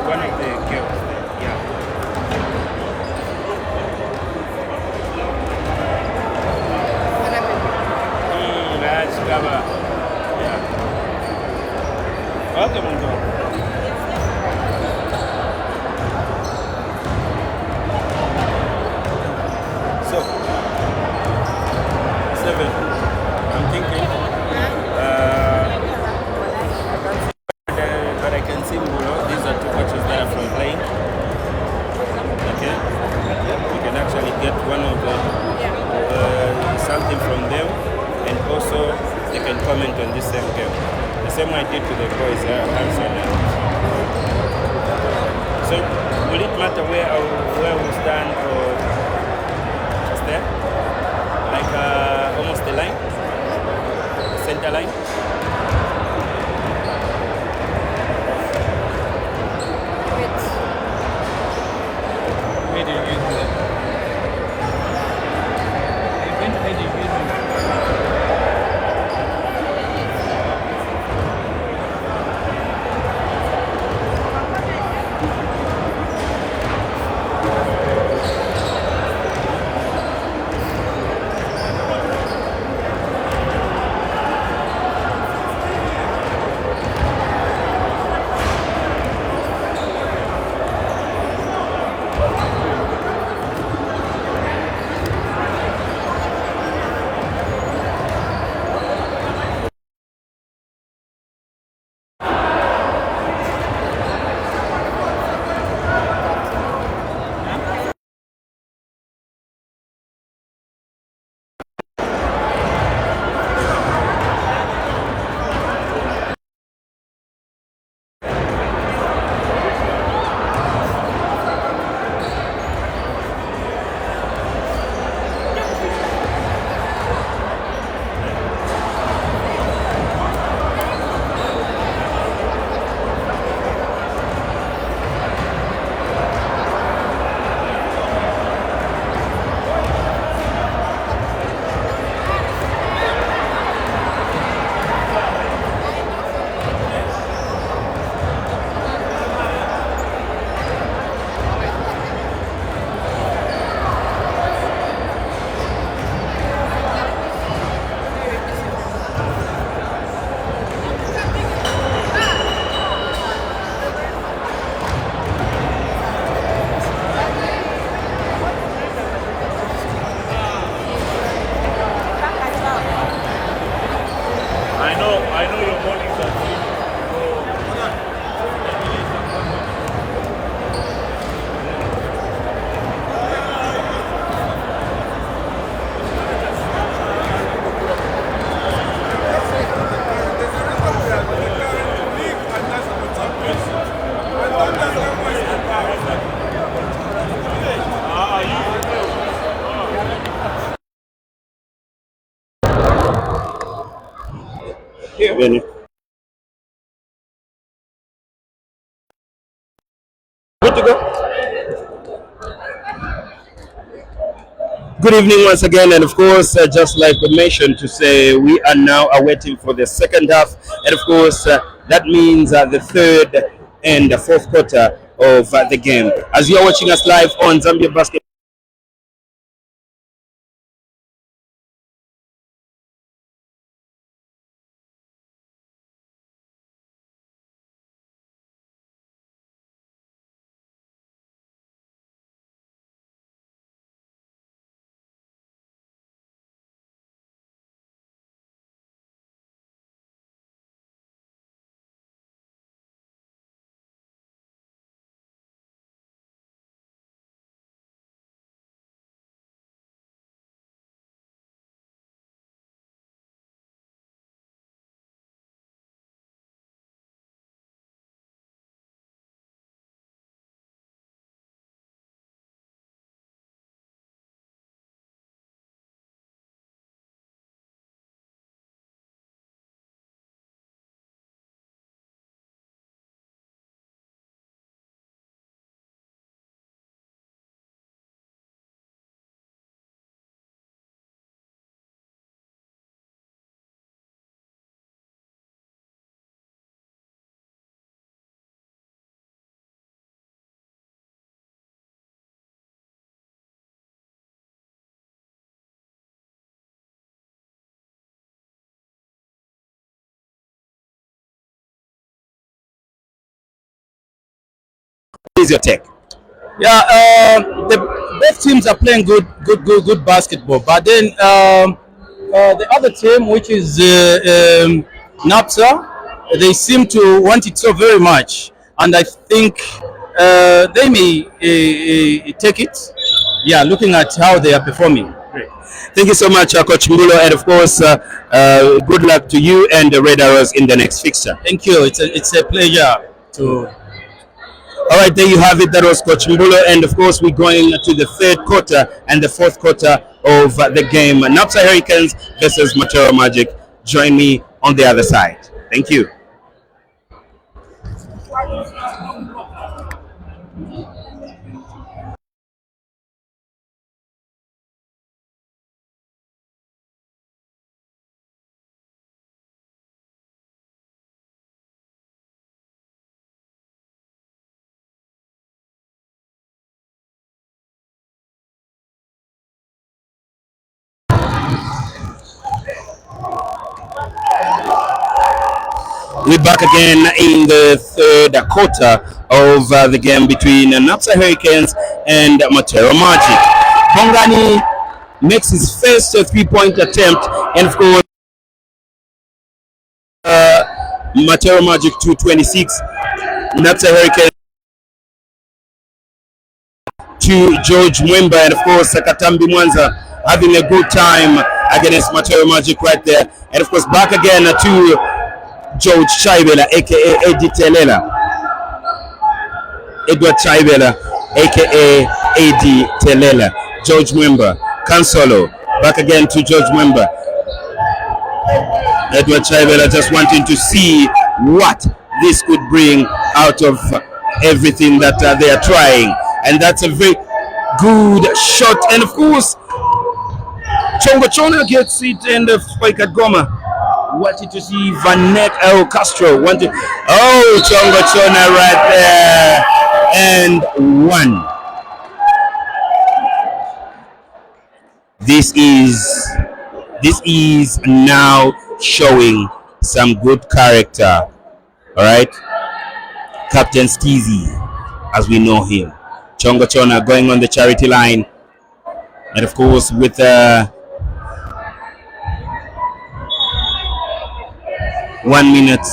one of the girls. Yeah. Yeah. Okay, Mondo. I'm thinking, but I can see Mulo. These are two coaches that are from playing. Okay, we can actually get one of the something from them, and also they can comment on this same game. The same I did to the boys. So, will it matter where we stand or just there? Like almost the line, center line. Where do you use it? Where do you use it? Good to go. Good evening once again, and of course, just like we mentioned, to say we are now awaiting for the second half, and of course, that means the third and the fourth quarter of the game. As you are watching us live on Zambia Basket. Is your take? Yeah, the both teams are playing good basketball. But then the other team, which is Napsa, they seem to want it so very much, and I think they may take it. Yeah, looking at how they are performing. Thank you so much, Coach Mbulo, and of course, good luck to you and the Red Arrows in the next fixture. Thank you. It's a pleasure to. All right, there you have it. That was Coach Mbulo, and of course, we're going to the third quarter and the fourth quarter of the game. Napsa Hurricanes versus Matero Magic. Join me on the other side. Thank you. We're back again in the third quarter of the game between Napsa Hurricanes and Matero Magic. Bongani makes his first three-point attempt, and of course, Matero Magic 226. Napsa Hurricanes to George Mwemba, and of course, Katambi Mwanza having a good time against Matero Magic right there. And of course, back again to George Chaibela, aka Eddie Telela. Edward Chaibela, aka Eddie Telela. George Mwemba, Kansolo. Back again to George Mwemba. Edward Chaibela just wanting to see what this could bring out of everything that they are trying. And that's a very good shot. And of course, Chongo Chona gets it and Spike at Goma. Wanted to see Vanek El Castro. Wanted, oh, Chongo Chona right there. And one. This is now showing some good character. All right. Captain Steezy, as we know him. Chongo Chona going on the charity line. And of course, with 1 minute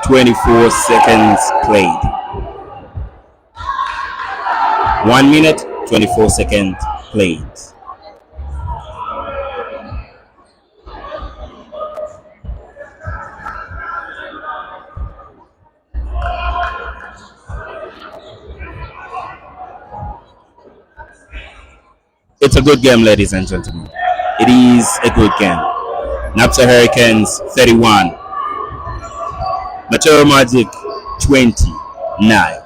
24 seconds played. 1 minute 24 seconds played. It's a good game, ladies and gentlemen. It is a good game. Napsa Hurricanes 31. Matero Magic 29.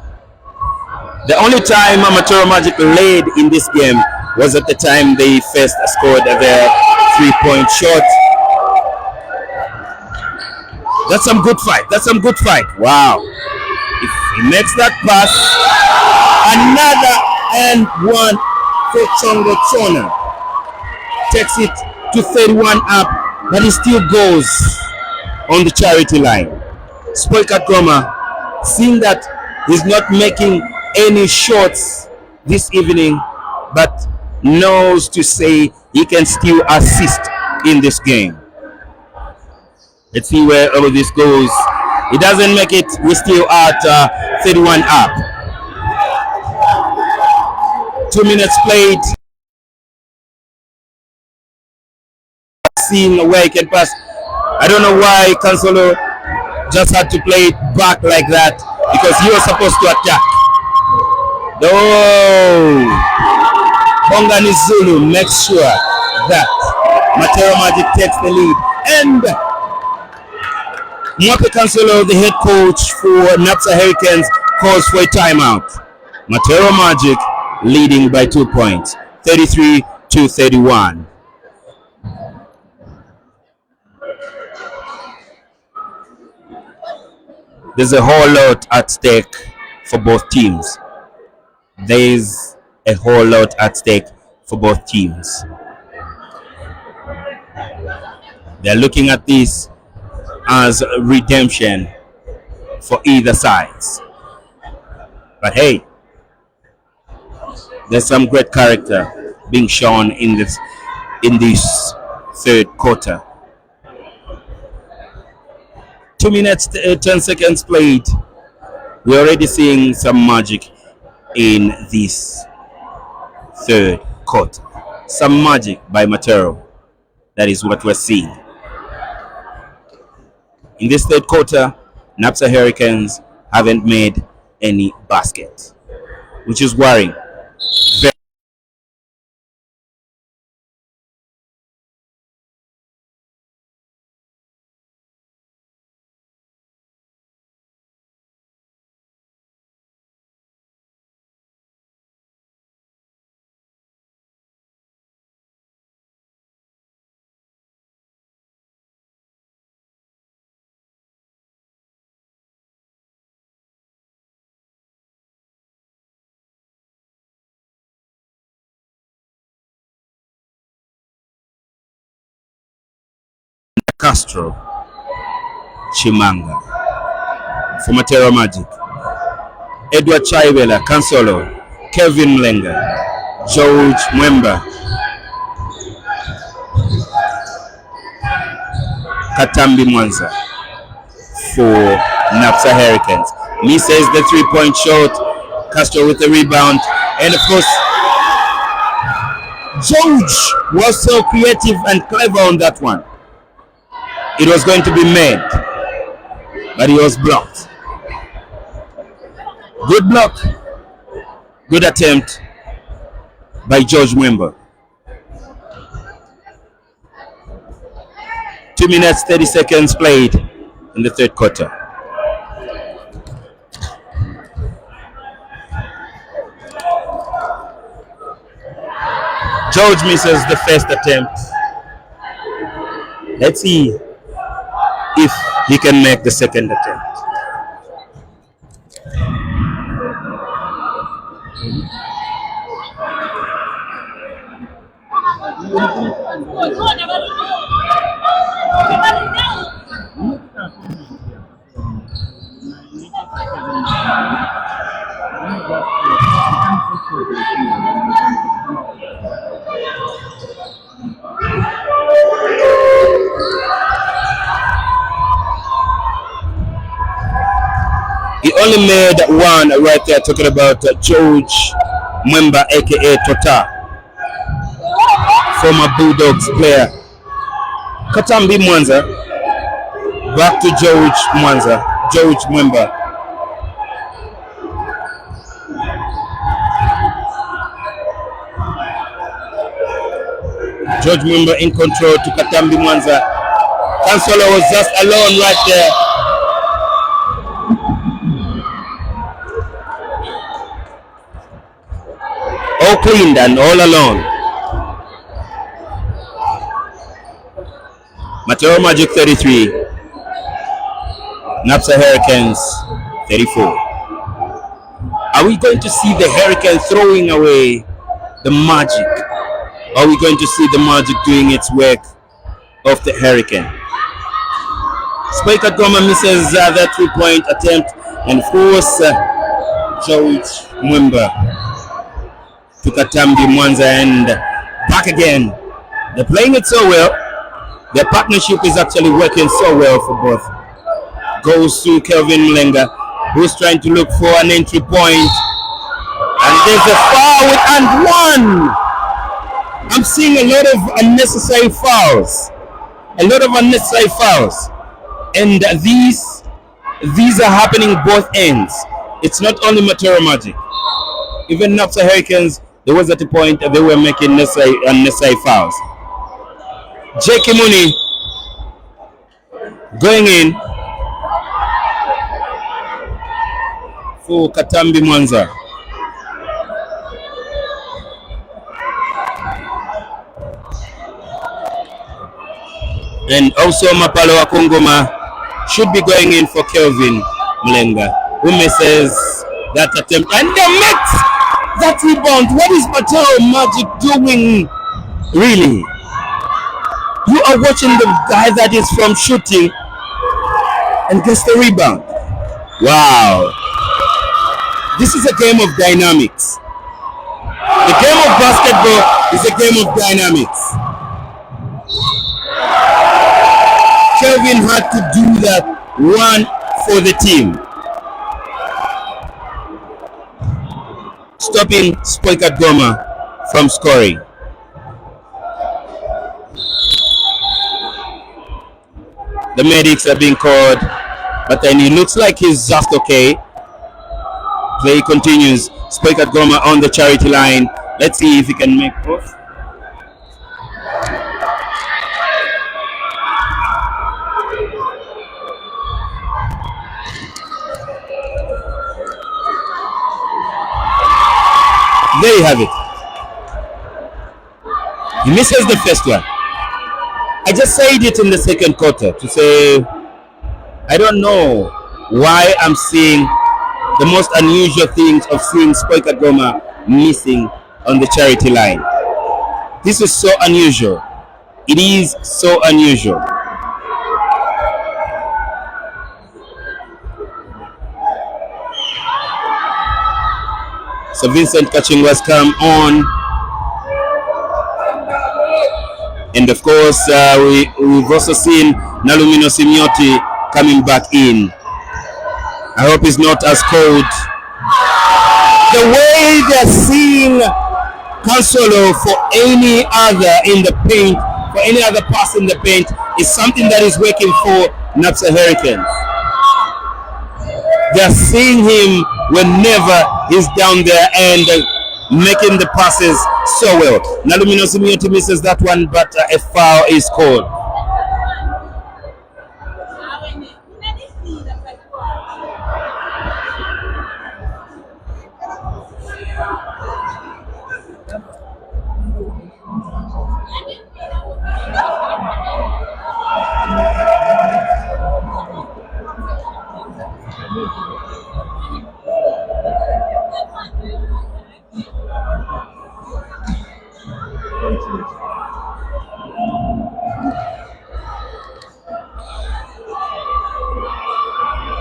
The only time Matero Magic led in this game was at the time they first scored their 3-point shot. That's some good fight. That's some good fight. Wow. If he makes that pass, another and one for Chongo Chona. Takes it to 31 up, but he still goes on the charity line. Spoikat Goma, seeing that he's not making any shots this evening, but knows to say he can still assist in this game. Let's see where all of this goes. He doesn't make it. We're still at 31 up. 2 minutes played. Seeing where he can pass. I don't know why Cancelo just had to play it back like that, because he was supposed to attack. Oh, Bongani Zulu makes sure that Matero Magic takes the lead, and Mwake Cancelo, the head coach for Napsa Hurricanes, calls for a timeout. Matero Magic leading by 2 points, 33-31. There's a whole lot at stake for both teams. There's a whole lot at stake for both teams. They're looking at this as redemption for either sides. But hey, there's some great character being shown in this third quarter. 2 minutes 10 seconds played. We're already seeing some magic in this third quarter. Some magic by Matero. That is what we're seeing. In this third quarter, Napsa Hurricanes haven't made any baskets, which is worrying. Castro, Chimanga, for Matero Magic, Edward Chaibela, Cancelo, Kevin Mlenga, George Mwemba, Katambi Mwanza for Napsa Hurricanes. Misses the 3-point shot, Castro with the rebound, and of course, George was so creative and clever on that one. It was going to be made, but he was blocked. Good block, good attempt by George Mwemba. 2 minutes 30 seconds played in the third quarter. George misses the first attempt. Let's see if he can make the second attempt. He only made one right there, talking about George Mwemba, aka Tota, former Bulldogs player. Katambi Mwanza, back to George Mwemba. George Mwemba in control to Katambi Mwanza. Cancelo was just alone right there. All cleaned and all alone. Matero Magic 33. Napsa Hurricanes 34. Are we going to see the Hurricane throwing away the magic? Are we going to see the magic doing its work of the Hurricane? Spiker Goma misses that 3-point attempt, and of course George Mwemba to Katambi Mwanza and back again. They're playing it so well. Their partnership is actually working so well for both. Goes to Kelvin Mlenga, who's trying to look for an entry point. And there's a foul and one. I'm seeing a lot of unnecessary fouls. A lot of unnecessary fouls. And these are happening both ends. It's not only Matero Magic. Even Napsa Hurricanes, there was at a point they were making unnecessary fouls. J. Kimuni going in for Katambi Mwanza. And also Mapalo Wakungoma should be going in for Kelvin Mlenga, who misses that attempt. And they met that rebound. What is Matero Magic doing? Really? You are watching the guy that is from shooting and gets the rebound. Wow. This is a game of dynamics. The game of basketball is a game of dynamics. Kelvin had to do that one for the team, stopping Spiker Goma from scoring. The medics are being called, but then he looks like he's just okay. Play continues. Spiker Goma on the charity line. Let's see if he can make both. There you have it. He misses the first one. I just said it in the second quarter to say I don't know why I'm seeing the most unusual things of seeing Spiker Goma missing on the charity line. This is so unusual. It is so unusual. So Vincent Kachingwas come on, and of course we've also seen Nalumino Simioti coming back in. I hope he's not as cold. The way they're seeing Cancelo for any other in the paint, for any other pass in the paint, is something that is working for Napsa Hurricanes. They're seeing him whenever he's down there and making the passes so well. Nalumino Simioti misses that one, but a foul is called.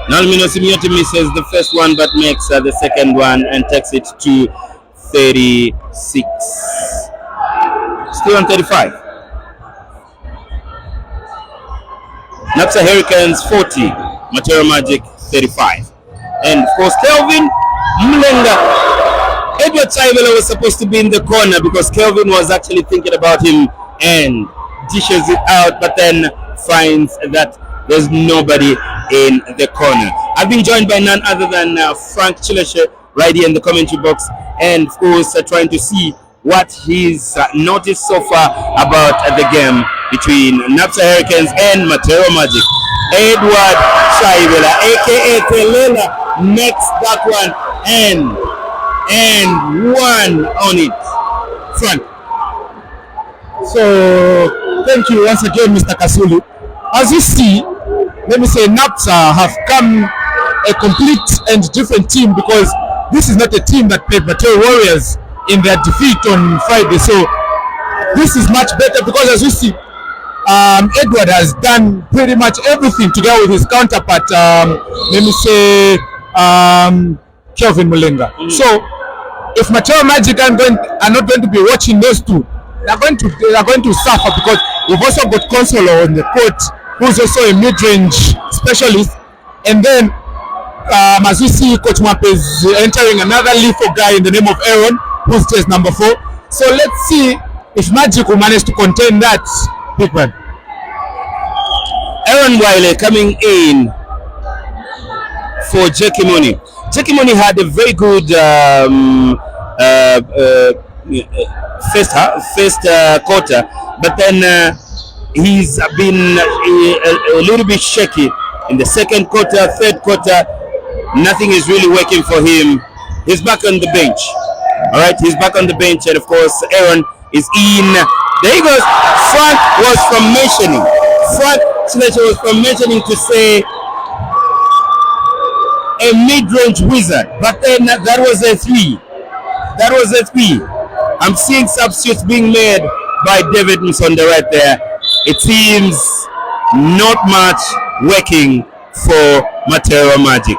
Nalumino Simioti misses the first one, but makes the second one and takes it to 36. Still on 35. Napsa Hurricanes 40, Matero Magic 35. And of course Kelvin Mlenga. Edward Saivela was supposed to be in the corner because Kelvin was actually thinking about him and dishes it out, but then finds that there's nobody in the corner. I've been joined by none other than Frank Chileshe right here in the commentary box, and of course trying to see what he's noticed so far about the game between Napsa Hurricanes and Matero Magic. Edward Shaibela, aka Telela, makes that one and one on it. Frank. So thank you once again, Mr. Kasulu. As you see, let me say Napsa have come a complete and different team, because this is not a team that played Matero Warriors in their defeat on Friday. So this is much better, because as you see, Edward has done pretty much everything together with his counterpart, let me say Kelvin Mulenga. So if Matero Magic are not going to be watching those two, they are going to suffer, because we've also got Consolo on the court, who's also a mid-range specialist, and then as we see, Coach Mwape is entering another lethal guy in the name of Aaron, who's just number 4. So let's see if Magic will manage to contain that big man. Aaron Wiley coming in for Jackie Money. Jackie Money had a very good first quarter, but then he's been a little bit shaky in the second quarter, third quarter. Nothing is really working for him. He's back on the bench. All right, he's back on the bench, and of course, Aaron is in. There he goes. Frank was from mentioning. Frank Slater was from mentioning to say a mid-range wizard, but then that was a 3. That was a 3. I'm seeing substitutes being made by David Msonde right there. It seems not much working for Matero Magic.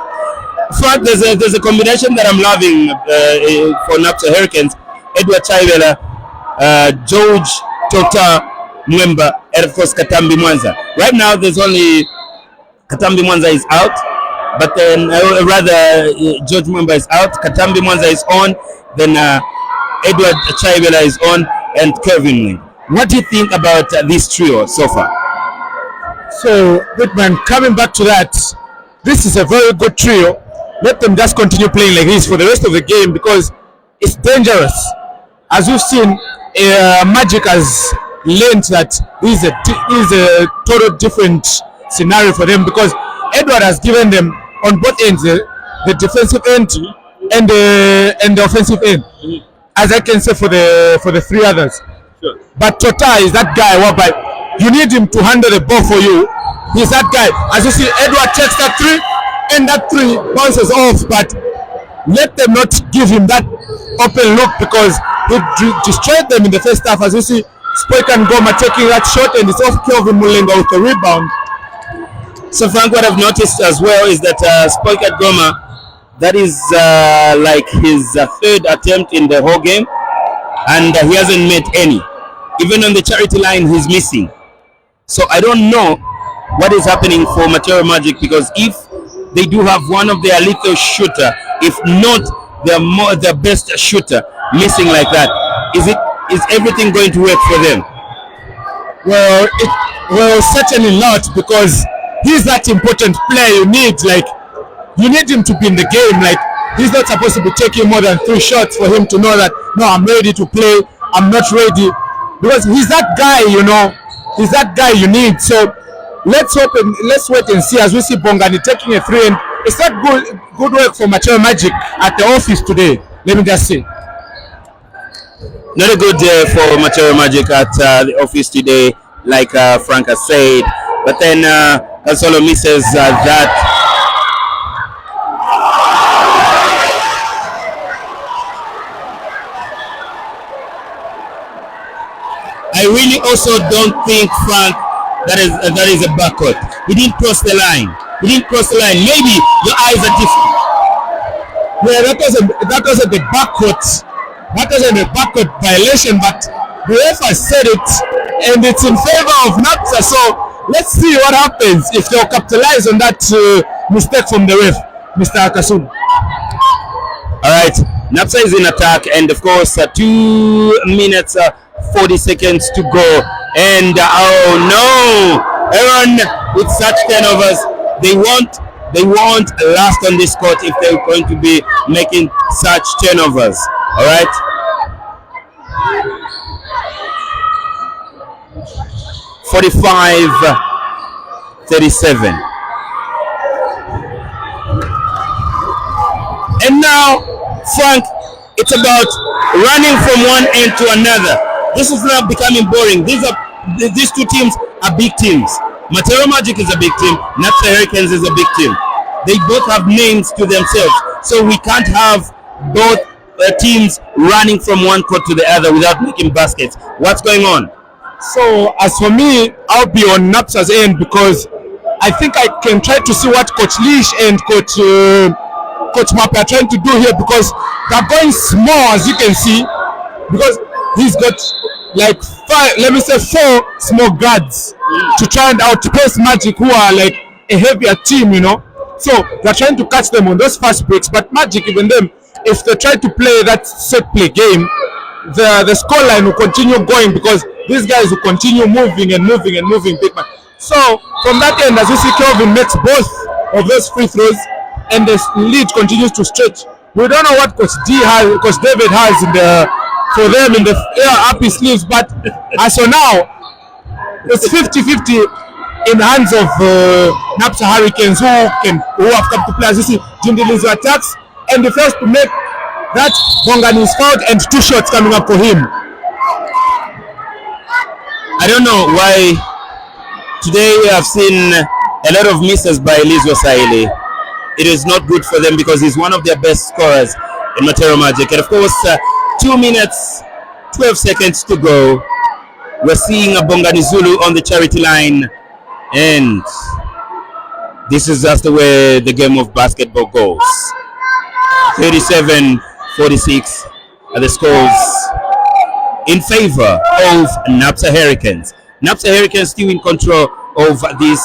In fact, there's a combination that I'm loving for Napsa Hurricanes. Edward Chaivela, George Tota Mwemba, and of course Katambi Mwanza. Right now there's only Katambi Mwanza is out, but then George Mwemba is out, Katambi Mwanza is on, then Edward Chaivela is on, and Kevin Ling. What do you think about this trio so far? So, Goodman, coming back to that, this is a very good trio. Let them just continue playing like this for the rest of the game, because it's dangerous. As we've seen, Magic has learned that this is a total different scenario for them, because Edward has given them on both ends, the defensive end and the offensive end, as I can say for the 3 others. Sure. But Tota is that guy whereby you need him to handle the ball for you. He's that guy. As you see, Edward takes that 3, and that 3 bounces off, but let them not give him that open look, because he destroyed them in the first half. As you see, Spoikan Goma taking that shot, and it's off Kelvin Mulenga with the rebound. So Frank, what I've noticed as well is that Spoikan Goma, that is like his 3rd attempt in the whole game, and he hasn't made any. Even on the charity line, he's missing. So I don't know what is happening for Matero Magic, because if they do have one of their lethal shooter, if not their best shooter, missing like that, is everything going to work for them? Well, certainly not, because he's that important player you need him to be in the game. Like, he's not supposed to be taking more than 3 shots for him to know that, no, I'm ready to play, I'm not ready, because he's that guy, he's that guy you need. So let's wait and see, as we see Bongani taking a 3, and it's not good work for Matero Magic at the office today. Let me just say, not a good day for Matero Magic at the office today, like Frank has said. But then Consolo misses that. I really also don't think, Frank, that is a backcourt. He didn't cross the line. Maybe your eyes are different. Yeah, that wasn't the backcourt. That wasn't a backcourt violation, but the ref has said it, and it's in favor of Napsa. So let's see what happens if they'll capitalize on that mistake from the ref, Mr. Akasun. All right, Napsa is in attack, and of course 2 minutes 40 seconds to go, and oh no, Aaron with such turnovers, they won't last on this court if they're going to be making such turnovers. All right, 45-37. And now, Frank, it's about running from one end to another. This is now becoming boring. These two teams are big teams. Matero Magic is a big team. Napsa Hurricanes is a big team. They both have names to themselves, so we can't have both teams running from one court to the other without making baskets. What's going on? So as for me, I'll be on Napsa's end because I think I can try to see what Coach Leash and Coach Mappa are trying to do here, because they're going small, as you can see, because he's got like four small guards to try and outpace Magic, who are like a heavier team, you know. So they're trying to catch them on those fast breaks, but Magic, even them, if they try to play that set play game, the scoreline will continue going because these guys will continue moving and moving and moving, big man. So from that end, as you see, Kelvin makes both of those free throws, and the lead continues to stretch. We don't know what Coach David has for them in the up his sleeves, but as of now, it's 50-50 in the hands of Napsa Hurricanes, who have come to play. As you see, Jindilizo attacks, and the first to make that Bongani is fouled, and 2 shots coming up for him. I don't know why today I've seen a lot of misses by Elizwa Saile. It is not good for them because he's one of their best scorers in Matero Magic. And of course, 2 minutes, 12 seconds to go. We're seeing a Bongani Zulu on the charity line. And this is just the way the game of basketball goes. 37-46 are the scores in favor of Napsa Hurricanes. Napsa Hurricanes still in control of this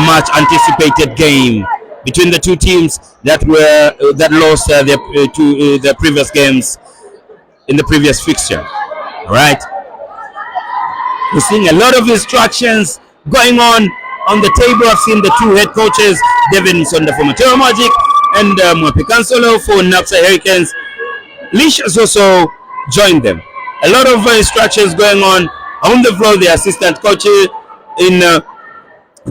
much anticipated game between the two teams that lost their previous games in the previous fixture. All right, we're seeing a lot of instructions going on the table. I've seen the two head coaches, David Nsonda for Matero Magic and Mwapi Kansolo for Napsa Hurricanes. Leash has also joined them. A lot of instructions going on the floor. The assistant coach in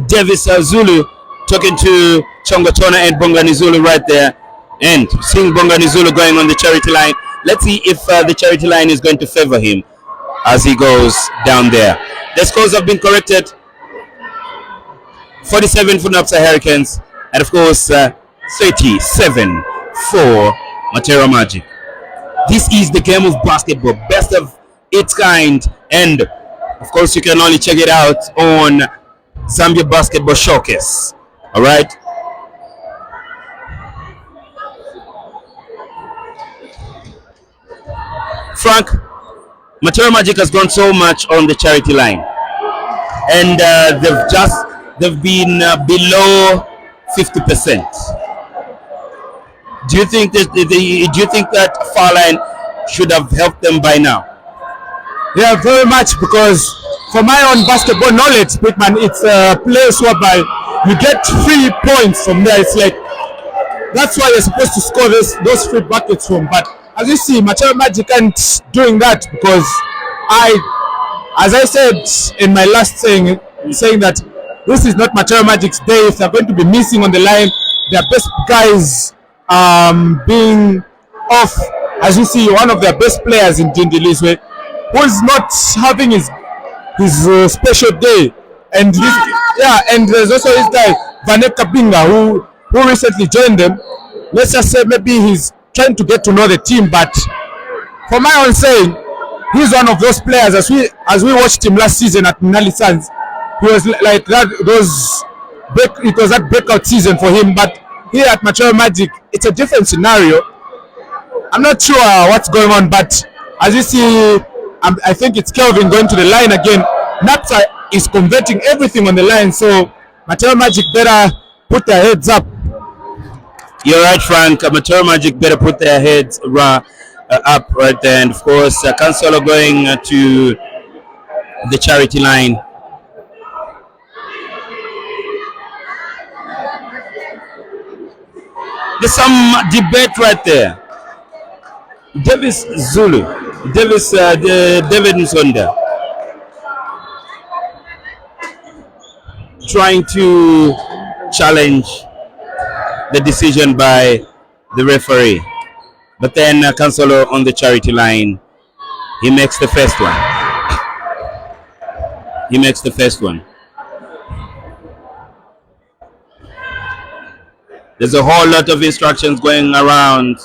Davis Zulu talking to Chongo Tona and Bongani Zulu right there, and seeing Bongani Zulu going on the charity line. Let's see if the charity line is going to favor him as he goes down there. The scores have been corrected. 47 for Napsa Hurricanes, and of course 37 for Matero Magic. This is the game of basketball, best of its kind, and of course you can only check it out on Zambia Basketball Showcase. All right. Frank, Matero Magic has gone so much on the charity line, and they've been below 50%. Do you think that foul line should have helped them by now? Yeah, very much, because for my own basketball knowledge, Bitman, it's a place whereby you get 3 points from there. It's like, that's why you're supposed to score those 3 buckets from. But as you see, Matero Magic aren't doing that, because as I said in my last saying that this is not Matero Magic's day. If they're going to be missing on the line, their best guys being off, as you see, one of their best players in Jindilizwe, who's not having his special day, and and there's also this guy Vanek Kabinga who recently joined them. Let's just say maybe he's trying to get to know the team, but for my own saying, he's one of those players. As we watched him last season at Minali Suns, he was like that. It was that breakout season for him, but here at Matero Magic, it's a different scenario. I'm not sure what's going on, but as you see, I think it's Kelvin going to the line again. Napsa is converting everything on the line, so Matero Magic better put their heads up. You're right, Frank. Matero Magic better put their heads up right there. And of course, Kansolo going to the charity line. There's some debate right there. David Nsonda. trying to challenge the decision by the referee. But then Cancelo on the charity line, he makes the first one. He makes the first one. There's a whole lot of instructions going around,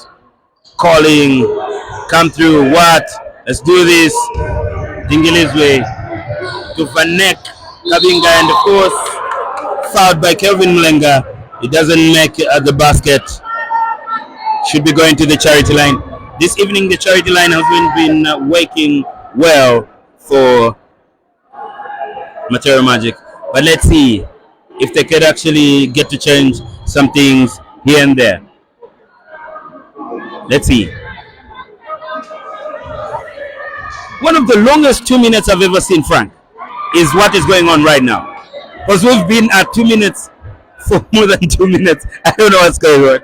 calling, come through, what? Let's do this. Dingilizwe to Vanek Kabinga, and of course, fouled by Kelvin Mlenga. It doesn't make the basket. Should be going to the charity line. This evening, the charity line has been working well for Matero Magic. But let's see if they could actually get to change some things here and there. Let's see. One of the longest 2 minutes I've ever seen, Frank, is what is going on right now. Because we've been at 2 minutes for more than 2 minutes. I don't know what's going on.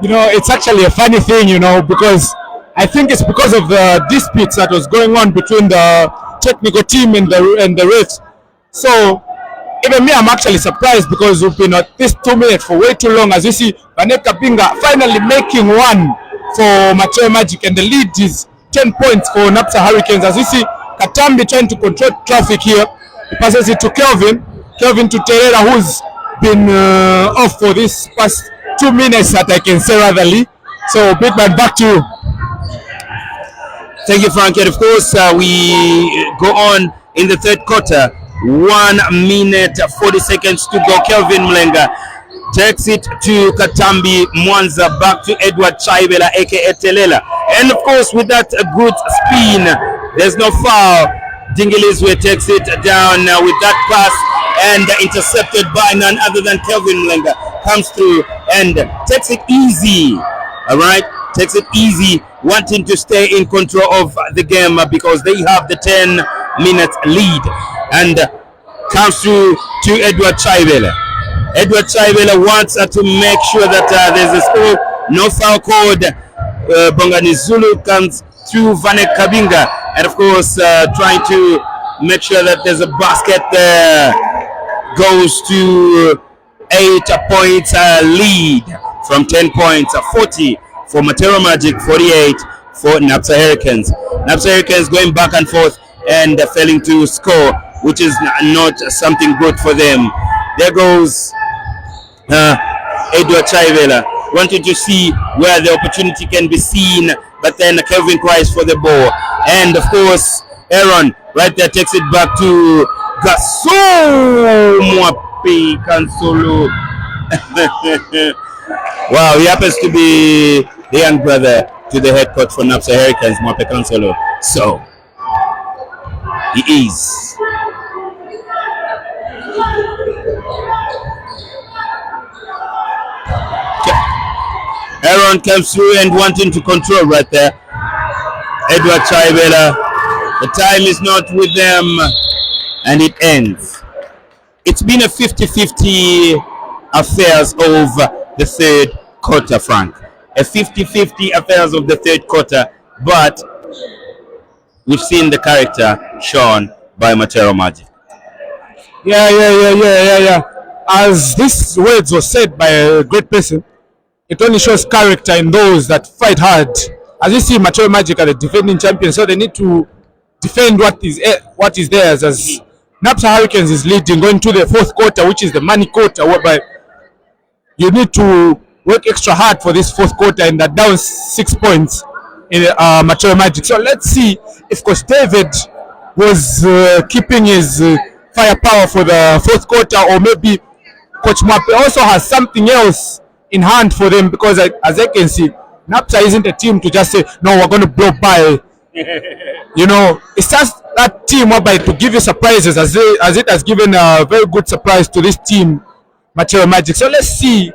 You know, it's actually a funny thing, you know, because I think it's because of the disputes that was going on between the technical team and the refs. So even me, I'm actually surprised because we've been at this 2 minutes for way too long. As you see, Vanek Kabinga finally making one for Matero Magic, and the lead is 10 points for Napsa Hurricanes. As you see, Katambi trying to control traffic here. He passes it to Kelvin to Terera, who's been off for this past 2 minutes that I can say ratherly. So Big Man, back to you. Thank you, Frank. And of course, we go on in the third quarter. 1 minute 40 seconds to go. Kelvin Mlenga takes it to Katambi Mwanza, back to Edward Chaibela aka Telela, and of course with that good spin, there's no foul. Dingilizwe takes it down with that pass and intercepted by none other than Kelvin Mlenga. Comes through and takes it easy. All right, takes it easy, wanting to stay in control of the game because they have the 10-minute lead, and comes through to Edward Chaibela. Edward Chaibela wants to make sure that there's a score, no foul called. Bongani Zulu comes through Vanek Kabinga, and of course trying to make sure that there's a basket there. Goes to 8 points lead from 10 points, 40 for Matero Magic, 48 for Napsa Hurricanes. Napsa Hurricanes going back and forth and failing to score, which is not something good for them. There goes Edward Chaivela, wanting to see where the opportunity can be seen, but then Kelvin cries for the ball, and of course Aaron right there takes it back to Gaso Mwapi Kansolo. Wow, he happens to be the young brother to the head coach for Napsa Hurricanes, Mwapi Kansolo. So he is. Aaron comes through and wanting to control right there. Edward Chaibela, the time is not with them, and it ends. It's been a 50-50 affairs of the third quarter, Frank. A 50-50 affairs of the third quarter, but we've seen the character shown by Matero Magic. Yeah. As this words was said by a great person, it only shows character in those that fight hard. As you see, Matero Magic are the defending champions, so they need to defend what is theirs. As Napsa Hurricanes is leading, going to the fourth quarter, which is the money quarter, whereby you need to work extra hard for this fourth quarter, and that down 6 points in Matero Magic. So let's see if Coach David was keeping his firepower for the fourth quarter, or maybe Coach Mwapi also has something else in hand for them, because as I can see, Napsa isn't a team to just say, no, we're going to blow by. You know, it's just that team whereby to give you surprises, as it has given a very good surprise to this team, Matero Magic. So let's see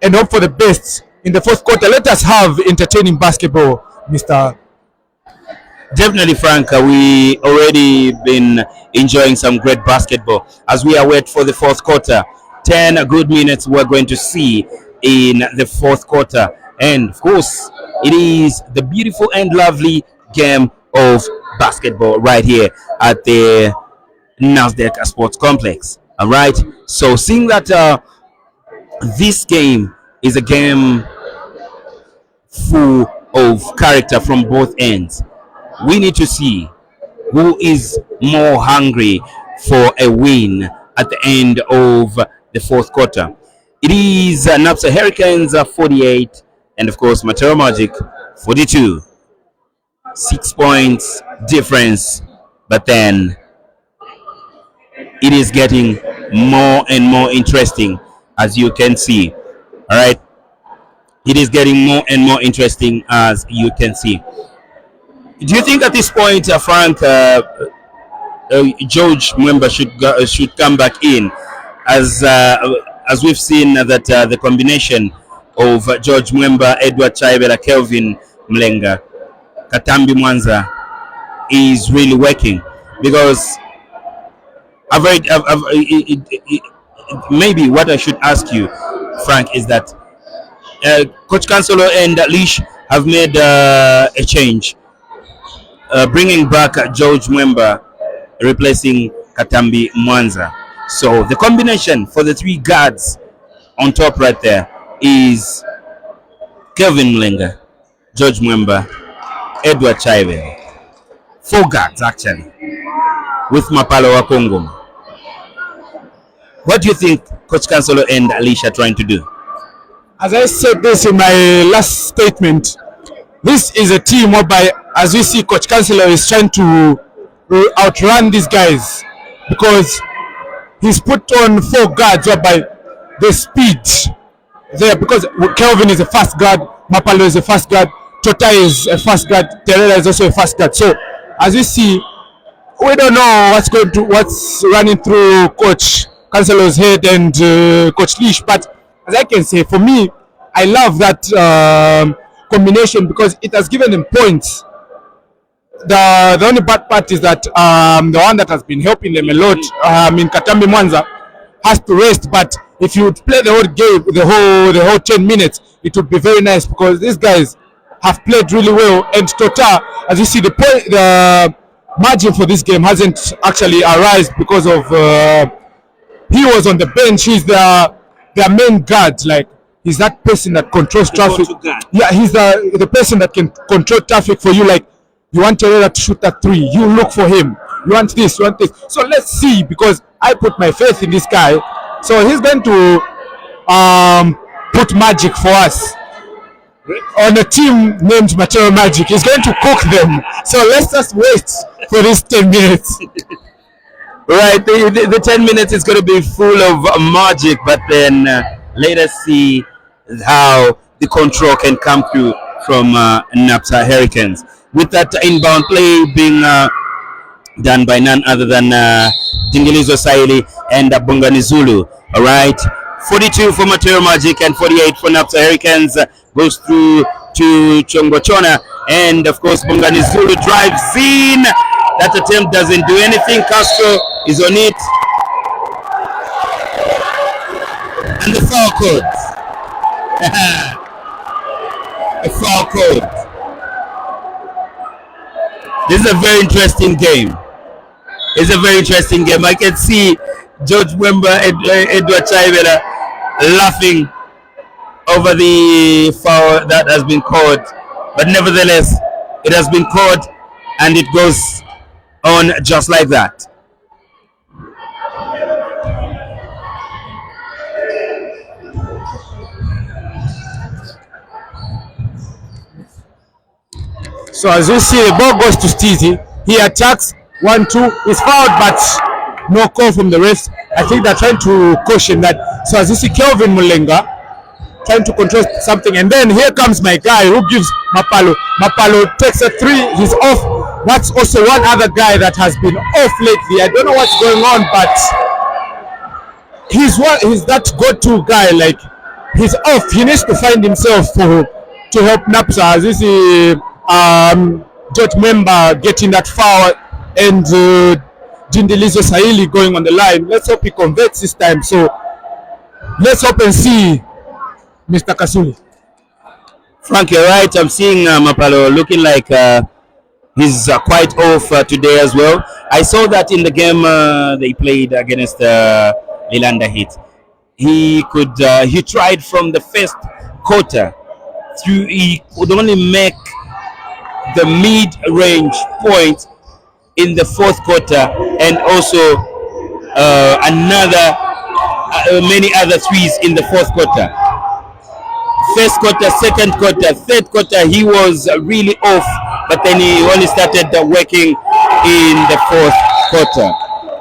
and hope for the best in the fourth quarter. Let us have entertaining basketball, Mr. Definitely, Frank. We already been enjoying some great basketball as we await for the fourth quarter. 10 good minutes we're going to see in the fourth quarter, and of course it is the beautiful and lovely game of basketball right here at the Nasdaq Sports Complex. All right. So seeing that this game is a game full of character from both ends, we need to see who is more hungry for a win at the end of the fourth quarter. It is Napsa Hurricanes 48 and of course Matero Magic 42. 6 points difference, but then it is getting more and more interesting, as you can see. All right, it is getting more and more interesting, as you can see. Do you think at this point, Frank, George Mwemba should come back in, as we've seen that the combination of George Mwemba, Edward Chaibela, Kelvin Mlenga, Katambi Mwanza is really working? Because maybe what I should ask you, Frank, is that Coach Cancelo and Leash have made a change, bringing back George Mwemba, replacing Katambi Mwanza. So the combination for the three guards on top right there is Kelvin Mlenga, George Mwemba, Edward Chaive. Four guards actually, with Mapalo wa Congo. What do you think Coach Cancelo and Alicia are trying to do? As I said this in my last statement, this is a team whereby, as we see, Coach Cancelo is trying to outrun these guys, because he's put on four guards whereby the speed there, because Kelvin is a fast guard, Mapalo is a fast guard, Tota is a fast guard, Terera is also a fast guard. So as we see, we don't know what's running through Coach Cancelo's head and Coach Leash, but as I can say, for me, I love that combination because it has given them points. The only bad part is that the one that has been helping them a lot, in Katambi Mwanza, has to rest. But if you would play the whole game, the whole 10 minutes, it would be very nice, because these guys have played really well. And Tota, as you see, the margin for this game hasn't actually arisen because of he was on the bench. He's their main guard. Like, he's that person that controls traffic. Yeah, he's the person that can control traffic for you. Like, you want Terera to shoot that three, you look for him. You want this, you want this. So let's see, because I put my faith in this guy. So he's going to put magic for us on a team named Matero Magic. He's going to cook them. So let's just wait for these 10 minutes. Right, the 10 minutes is going to be full of magic, but then let us see how the control can come through from Napsa Hurricanes. With that inbound play being done by none other than Dingilizo Saili and Bongani Zulu. All right, 42 for Matero Magic and 48 for Napsa Hurricanes. Goes through to Chongochona, and of course Bongani Zulu drives in. That attempt doesn't do anything. Castro is on it, and the foul code. A foul code. This is a very interesting game. It's a very interesting game. I can see George Mwemba and Edward Chaibela laughing over the foul that has been called. But nevertheless, it has been called, and it goes on just like that. So as you see, the ball goes to Steezy. He attacks 1-2. He's fouled, but no call from the refs. I think they're trying to caution that. So as you see, Kelvin Mulenga trying to control something, and then here comes my guy who gives Mapalo. Mapalo takes a three. He's off. That's also one other guy that has been off lately. I don't know what's going on, but he's that go-to guy. Like, he's off. He needs to find himself to help Napsa. As you see, George Mwemba getting that foul, and Jindilizo Saili going on the line. Let's hope he converts this time. So let's hope and see, Mr. Kasuli. Frank, you're right. I'm seeing Mapalo looking like he's quite off today as well. I saw that in the game they played against Lilanda hit. He tried from the first quarter through. He could only make the mid-range point in the fourth quarter, and also many other threes in the fourth quarter. First quarter, second quarter, third quarter, he was really off, but then he only started working in the fourth quarter.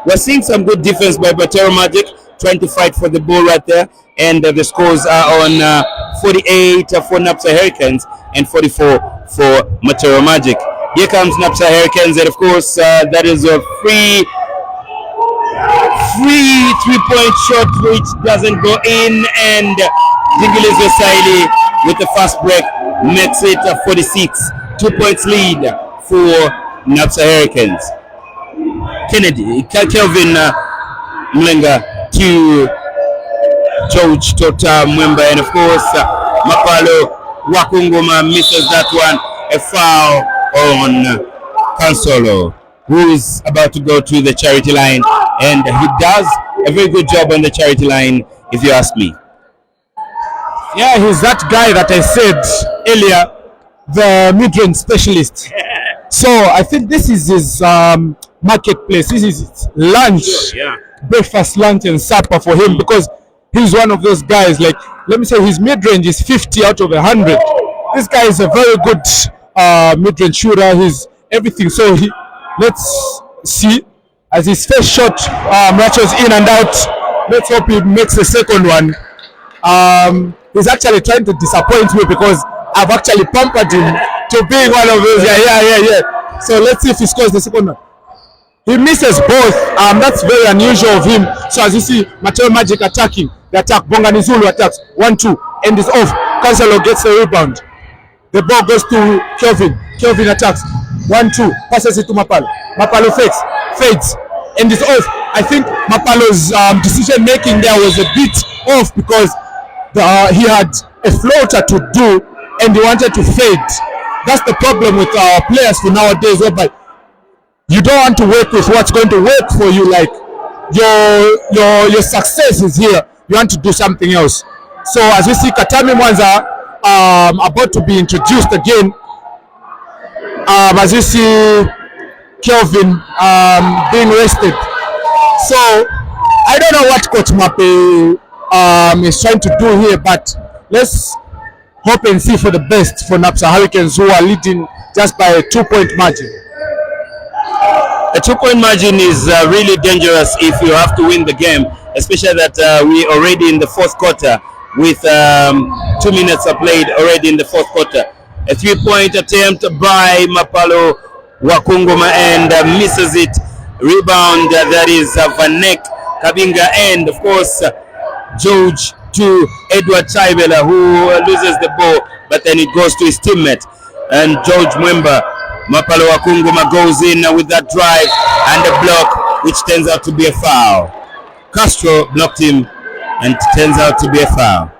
We're seeing some good defense by Matero Magic, trying to fight for the ball right there, and the scores are on 48 for Napsa Hurricanes and 44 for Matero Magic. Here comes Napsa Hurricanes, and of course that is a free three-point shot which doesn't go in, and Dingilizo Saili with the fast break makes it 46. 2 points lead for Napsa Hurricanes. Kelvin Mlenga to George Tota Mwemba, and of course Mapalo Wakungoma misses that one. A foul on Kansolo, who's about to go to the charity line, and he does a very good job on the charity line, if you ask me. Yeah, he's that guy that I said earlier, the mid-range specialist. So I think this is his marketplace. This is his lunch, breakfast, lunch, and supper for him, because he's one of those guys. Like, let me say, his mid-range is 50 out of 100. This guy is a very good mid-range shooter. He's everything. So let's see, as his first shot matches in and out. Let's hope he makes the second one. He's actually trying to disappoint me, because I've actually pampered him to being one of those. Yeah. So let's see if he scores the second one. He misses both. That's very unusual of him. So as you see, Matero Magic attacking. The attack, Bonganizulu attacks. 1-2, and is off. Cancelo gets the rebound. The ball goes to Kelvin. Kelvin attacks. 1-2, passes it to Mapalo. Mapalo fakes, fades, and is off. I think Mapalo's decision making there was a bit off, because he had a floater to do, and he wanted to fade. That's the problem with our players for nowadays, whereby you don't want to work with what's going to work for you. Like, your success is here. You want to do something else. So as we see, Katami Mwanza about to be introduced again. As you see, Kelvin being rested. So I don't know what Coach Mape is trying to do here, but let's hope and see for the best for Napsa Hurricanes, who are leading just by a 2-point margin. A 2-point margin is really dangerous if you have to win the game, especially that we already in the fourth quarter with 2 minutes are played already in the fourth quarter. A 3-point attempt by Mapalo Wakungoma, and misses it. Rebound, that is Vanek Kabinga, and of course George to Edward Chaibela, who loses the ball, but then it goes to his teammate, and George Mwemba. Mapalo Wakungoma goes in with that drive and a block, which turns out to be a foul. Castro blocked him, and it turns out to be a foul.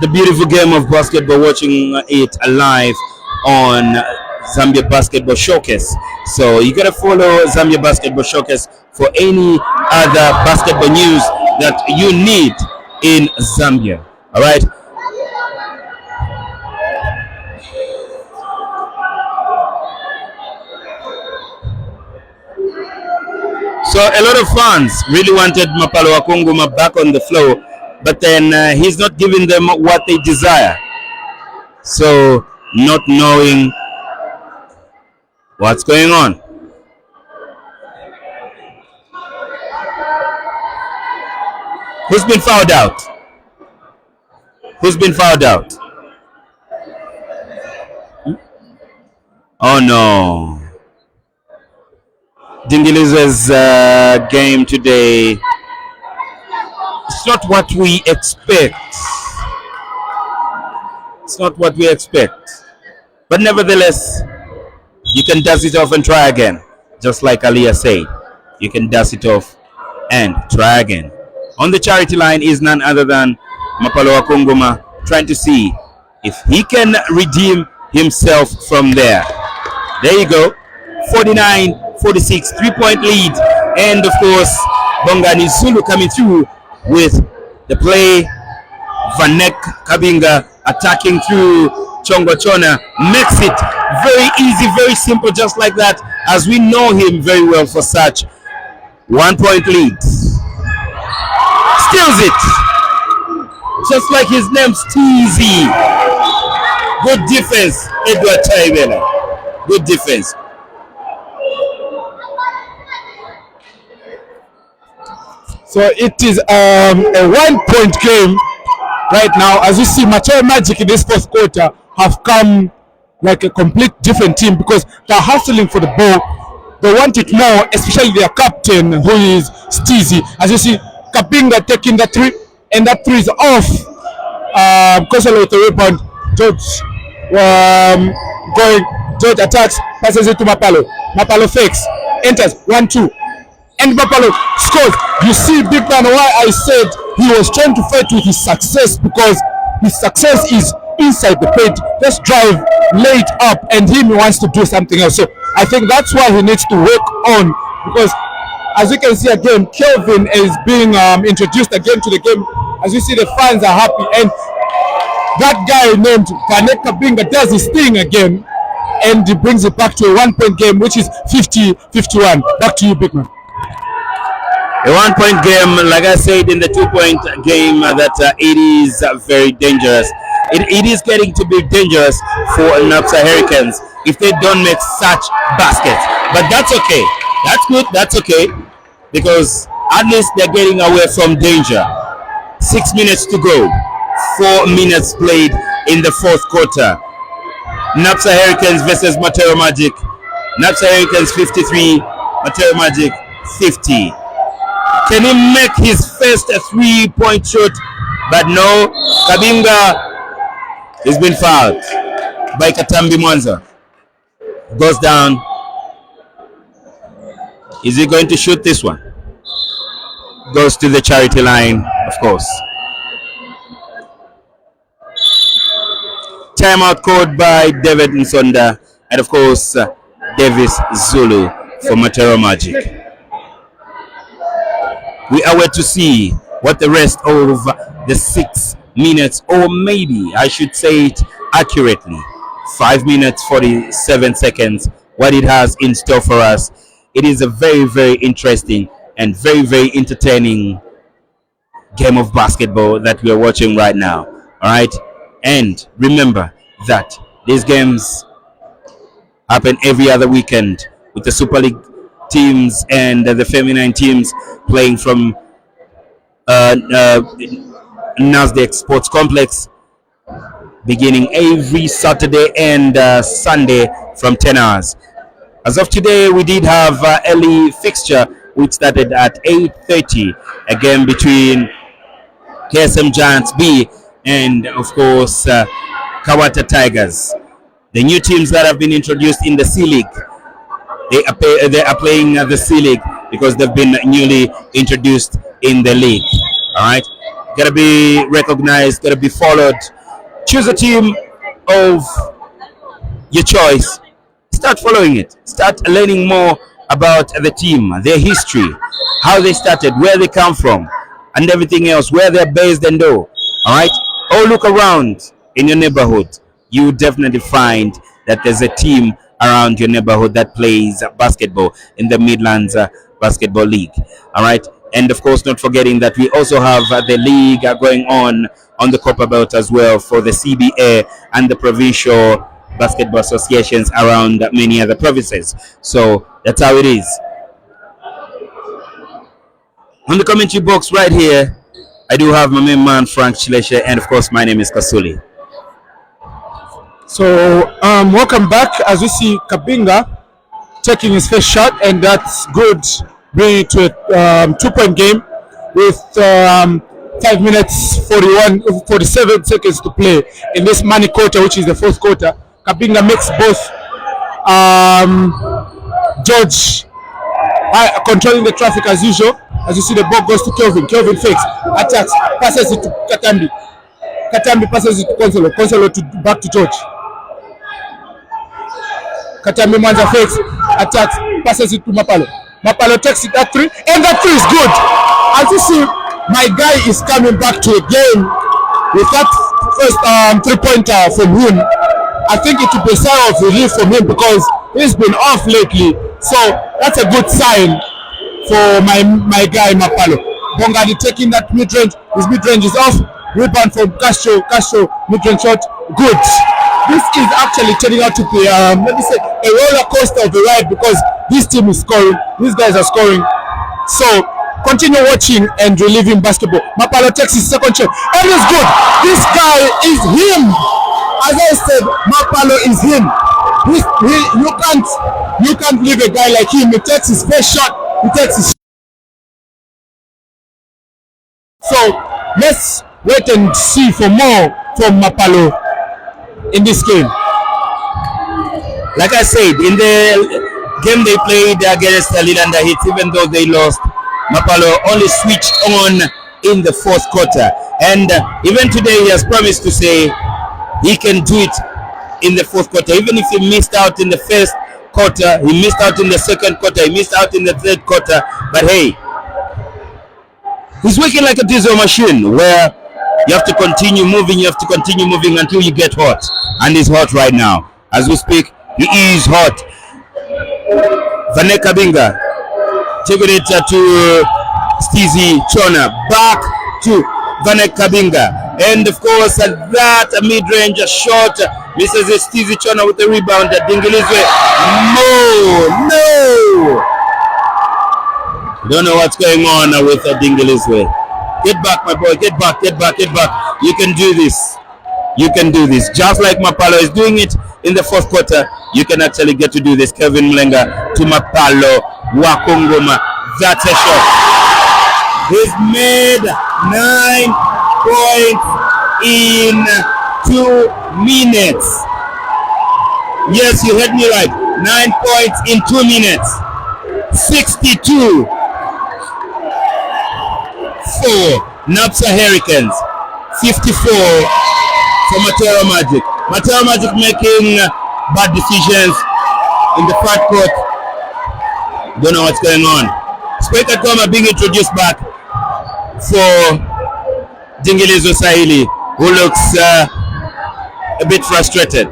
The beautiful game of basketball, watching it live on Zambia Basketball Showcase. So you gotta follow Zambia Basketball Showcase for any other basketball news that you need in Zambia. All right. So a lot of fans really wanted Mapalo Wakungoma back on the floor, but then he's not giving them what they desire. So not knowing what's going on. Who's been fouled out? Who's been fouled out? Oh no. Dingiliza's game today, it's not what we expect. It's not what we expect. But nevertheless, you can dust it off and try again. Just like Aliyah said, you can dust it off and try again. On the charity line is none other than Mapalo Wakongoma trying to see if he can redeem himself from there. There you go. 49-46, 3-point lead. And of course, Bongani Zulu coming through with the play. Vanek Kabinga attacking through Chongo Chona. Makes it very easy, very simple, just like that, as we know him very well for such. 1-point lead. Steals it. Just like his name's Teasy. Good defense, Edward Taibela. Good defense. So it is a 1-point game right now. As you see, Matero Magic in this fourth quarter have come like a complete different team because they're hustling for the ball. They want it more, especially their captain, who is Steezy. As you see, Kabinga taking the three, and that three is off. Kosolo with the rebound. George going. George attacks, passes it to Mapalo. Mapalo fakes, enters 1-2, and Mapalo scores. You see, big man, why I said he was trying to fight with his success, because his success is inside the paint. Just drive, lay it up, and he wants to do something else. So I think that's why he needs to work on, because as you can see again, Kelvin is being introduced again to the game. As you see, the fans are happy, and that guy named Vanek Kabinga does his thing again, and he brings it back to a 1-point game, which is 50-51. Back to you, big man. A 1-point game, like I said in the 2-point game, that it is very dangerous. It is getting to be dangerous for Napsa Hurricanes if they don't make such baskets. But that's okay. That's good. That's okay, because at least they're getting away from danger. 6 minutes to go. 4 minutes played in the fourth quarter. Napsa Hurricanes versus Matero Magic. Napsa Hurricanes 53, Matero Magic 50. Can he make his first 3-point shot? But no, Kabinga has been fouled by Katambi Mwanza. Goes down. Is he going to shoot this one? Goes to the charity line, of course. Timeout called by David Nsonda, and of course Davis Zulu for Matero Magic. We are waiting to see what the rest of the 6 minutes, or maybe I should say it accurately, 5 minutes 47 seconds, what it has in store for us. It is a very, very interesting and very, very entertaining game of basketball that we are watching right now. All right. And remember that these games happen every other weekend, with the Super League teams and the feminine teams playing from Nasdaq Sports Complex, beginning every Saturday and Sunday from 10 hours. As of today, we did have early fixture, which started at 8:30, again between KSM Giants B and of course Kawata Tigers. The new teams that have been introduced in the C League, they are playing the C League because they've been newly introduced in the league. All right, gotta be recognized, gotta be followed. Choose a team of your choice. Start following it. Start learning more about the team, their history, how they started, where they come from, and everything else, where they're based and all. All right. Or look around in your neighborhood. You will definitely find that there's a team around your neighborhood that plays basketball in the Midlands Basketball League. All right. And of course, not forgetting that we also have the league going on the Copper Belt as well for the CBA and the provincial basketball associations around many other provinces. So that's how it is. On the commentary box right here, I do have my main man Frank Chileshe, and of course my name is Kasuli. So welcome back. As we see Kabinga taking his first shot, and that's good, bringing it to a 2-point game with 5 minutes 47 seconds to play in this money quarter, which is the fourth quarter. Kabinga makes both. George controlling the traffic as usual. As you see, the ball goes to Kelvin. Kelvin fakes. attacks, passes it to Katambi. Katambi passes it to Consolo. Consolo to back to George. Katambi Mwanza fakes, attacks, passes it to Mapalo. Mapalo takes it at 3, and that 3 is good. As you see, my guy is coming back to a game with that first 3-pointer from him. I think it will be a sign of relief from him because he's been off lately. So that's a good sign for my guy Mapalo. Bongani taking that mid-range. His mid-range is off. Rebound from Castro. Castro mid-range shot. Good. This is actually turning out to be, let me say, a roller coaster of a ride because this team is scoring. These guys are scoring. So continue watching and reliving basketball. Mapalo takes his second shot. And it's good. This guy is him. As I said, Mapalo is him. You can't leave a guy like him. He takes his first shot. He takes his. So let's wait and see for more from Mapalo in this game. Like I said, in the game they played against Lilanda Hits, even though they lost, Mapalo only switched on in the fourth quarter. And even today he has promised to say he can do it in the fourth quarter. Even if he missed out in the first quarter, he missed out in the second quarter, he missed out in the third quarter. But hey, he's working like a diesel machine where you have to continue moving, until you get hot. And he's hot right now. As we speak, he is hot. Vaneka Binga taking it to Steezy Chona. Back to Vaneka Binga. And of course, that mid-range shot misses Steezy Chona with the rebound. Dingilizwe. No! Don't know what's going on with Dingilizwe. Get back, my boy. Get back. You can do this. Just like Mapalo is doing it in the fourth quarter, you can actually get to do this. Kevin Mlenga to Mapalo. Wakongoma. That's a shot. He's made 9 points in 2 minutes. Yes, you heard me right. 9 points in 2 minutes. 62 for Napsa Hurricanes, 54 for Matero Magic. Matero Magic making bad decisions in the front court. Don't know what's going on. Speka Toma being introduced back for Dingilizo Sahili, who looks a bit frustrated.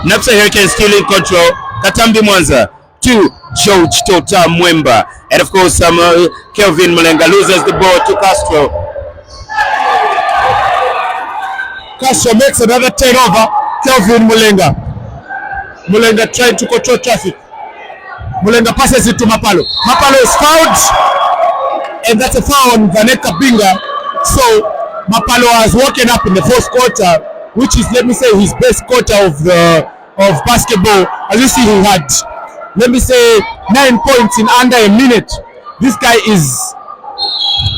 Napsa Hurricanes still in control. Katambi Mwanza to George Tota Mwemba. And of course, Kelvin Mulenga loses the ball to Castro. Castro makes another turnover. Kelvin Mulenga. Mulenga trying to control traffic. Mulenga passes it to Mapalo. Mapalo is fouled. And that's a foul on Vaneka Binga. So Mapalo has woken up in the fourth quarter, which is, let me say, his best quarter of basketball. As you see, he had, let me say, 9 points in under a minute. This guy is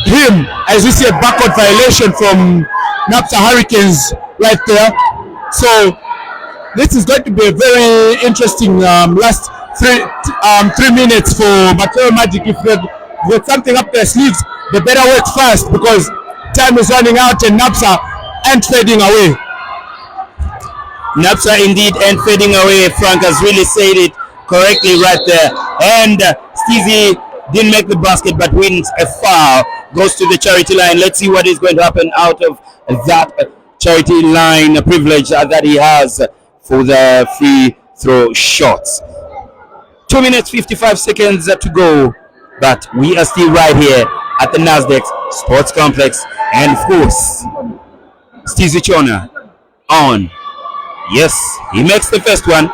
him. As you see, a backcourt violation from Napsa Hurricanes right there. So this is going to be a very interesting last 3 minutes for Matero Magic. If they've something up their sleeves, they better work fast because time is running out and Napsa ain't fading away. Napsa indeed and fading away. Frank has really said it correctly right there. And Steezy didn't make the basket but wins a foul. Goes to the charity line. Let's see what is going to happen out of that charity line privilege that he has for the free throw shots. 2 minutes 55 seconds to go. But we are still right here at the Nasdaq Sports Complex. And of course, Steezy Chona on. Yes, he makes the first one.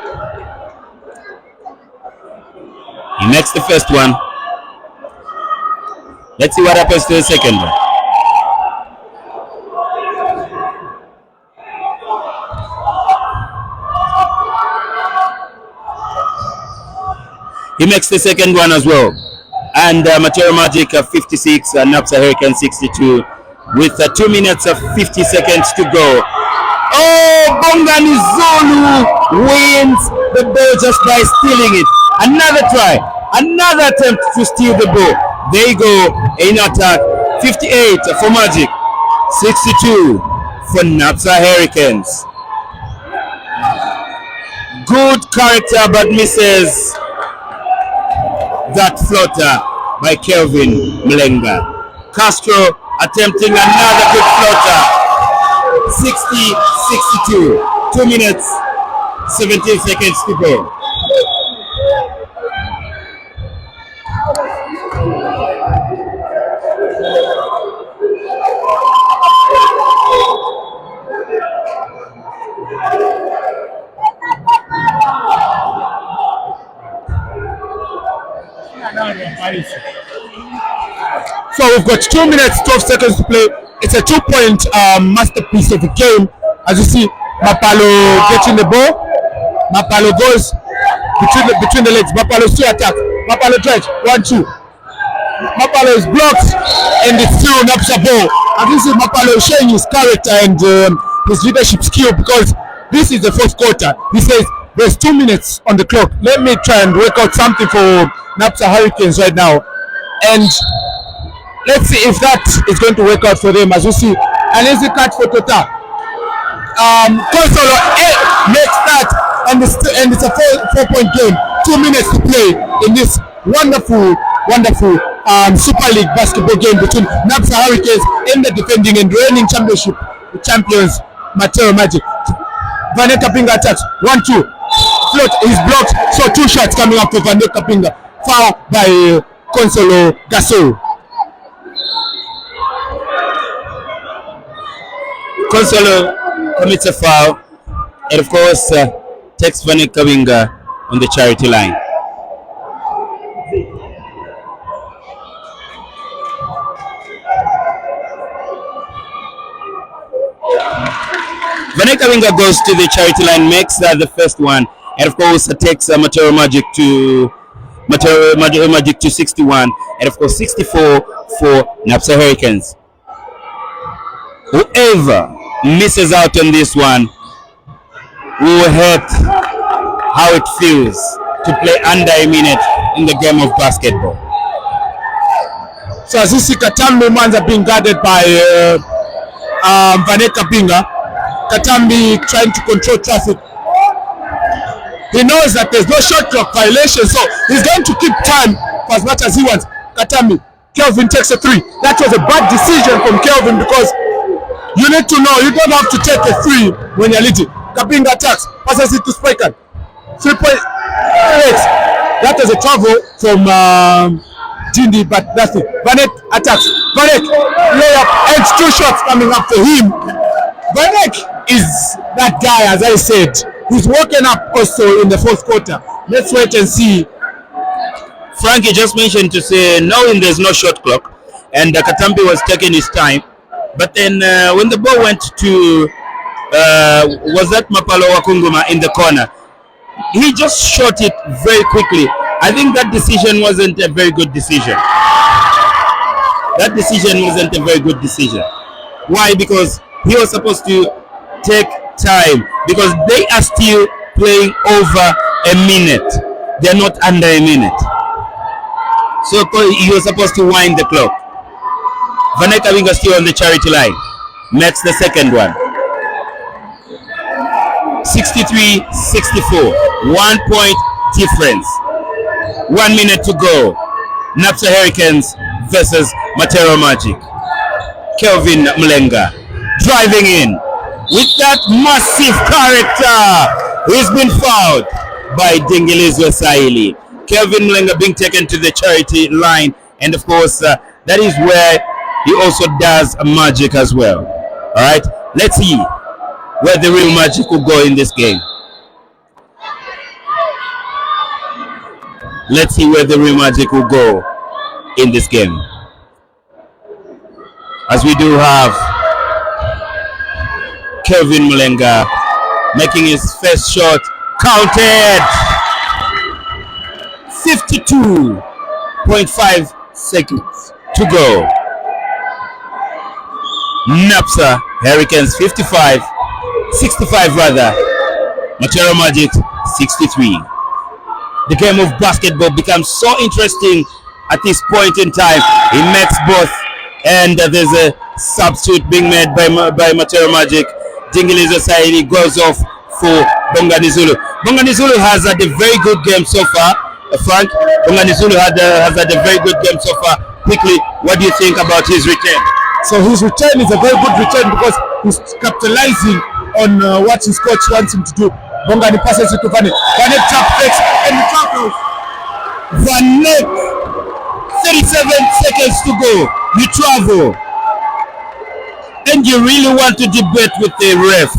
Let's see what happens to the second one. He makes the second one as well. And Matero Magic 56, Napsa Hurricane 62 with 2 minutes 50 seconds to go. Oh, Bongani Zulu wins the ball just by stealing it. Another try, another attempt to steal the ball. They go in attack. 58 for Magic, 62 for Napsa Hurricanes. Good character, but misses that floater by Kelvin Mlenga. Castro attempting another good floater. 60-62. 2 minutes, 17 seconds to go. So we've got 2 minutes, 12 seconds to play. It's a 2-point masterpiece of a game. As you see, Mapalo getting the ball. Mapalo goes between the legs. Mapalo still attack. Mapalo drives. 1-2. Mapalo is blocked and it's still Napsa ball. As you see, Mapalo showing his character and his leadership skill, because this is the fourth quarter. He says there's 2 minutes on the clock. Let me try and work out something for Napsa Hurricanes right now. And let's see if that is going to work out for them. As you see, an easy cut for Tota. Consolo makes that, and it's a 4-point game. 2 minutes to play in this wonderful Super League basketball game between Napsa Hurricanes and the defending and reigning championship champions Matero Magic. Vanessa Pinga attacks. 1-2. Float is blocked. So 2 shots coming up for Vanessa Pinga. Foul by Consolo Gasol. Consolo commits a foul, and of course takes Vanek Kawinga on the charity line. Vanek Kawinga goes to the charity line, makes that the first one, and of course takes Matero Magic to 61, and of course 64 for Napsa Hurricanes. Whoever misses out on this one will hurt how it feels to play under a minute in the game of basketball. So as you see, Katambi Mans are being guarded by Vaneka Pinga. Katambi trying to control traffic. He knows that there's no shot clock violation, so he's going to keep time for as much as he wants. Katambi, Kelvin takes a 3. That was a bad decision from Kelvin, because you need to know you don't have to take a 3 when you're leading. Kapinga attacks, passes it to Spiker. 3-point. That was a travel from Jindy, but that's it. Vanek attacks. Vanek layup and 2 shots coming up for him. Vanek is that guy, as I said. He's woken up also in the fourth quarter. Let's wait and see. Frankie just mentioned to say knowing there's no shot clock, and Katambi was taking his time. But then when the ball went to was that Mapalo Wakunguma in the corner, he just shot it very quickly. I think that decision wasn't a very good decision. Why? Because he was supposed to take time, because they are still playing over a minute. They're not under a minute. So he was supposed to wind the clock. Vaneka Winga still on the charity line. Makes the second one. 63-64. 1 point difference. 1 minute to go. Napsa Hurricanes versus Matero Magic. Kelvin Mlenga driving in with that massive character. He's been fouled by Dingilizwe Saili. Kelvin Mlenga being taken to the charity line, and of course that is where he also does a magic as well. All right, let's see where the real magic will go in this game. Let's see where the real magic will go in this game. As we do have Kelvin Mlenga making his first shot, counted. 52.5 seconds to go. Napsa Hurricanes 65 rather. Matero Magic 63. The game of basketball becomes so interesting at this point in time. He makes both, and there's a substitute being made by Matero Magic. Dingilizo Saidi goes off for Bonganizulu. Bonganizulu has had a very good game so far, Frank. Bonganizulu has had a very good game so far. Quickly, what do you think about his return? So his return is a very good return because he's capitalizing on what his coach wants him to do. Bongani passes it to Vanek. Vanek trap fakes and tackles. Vanek, 37 seconds to go. You travel, and you really want to debate with the ref.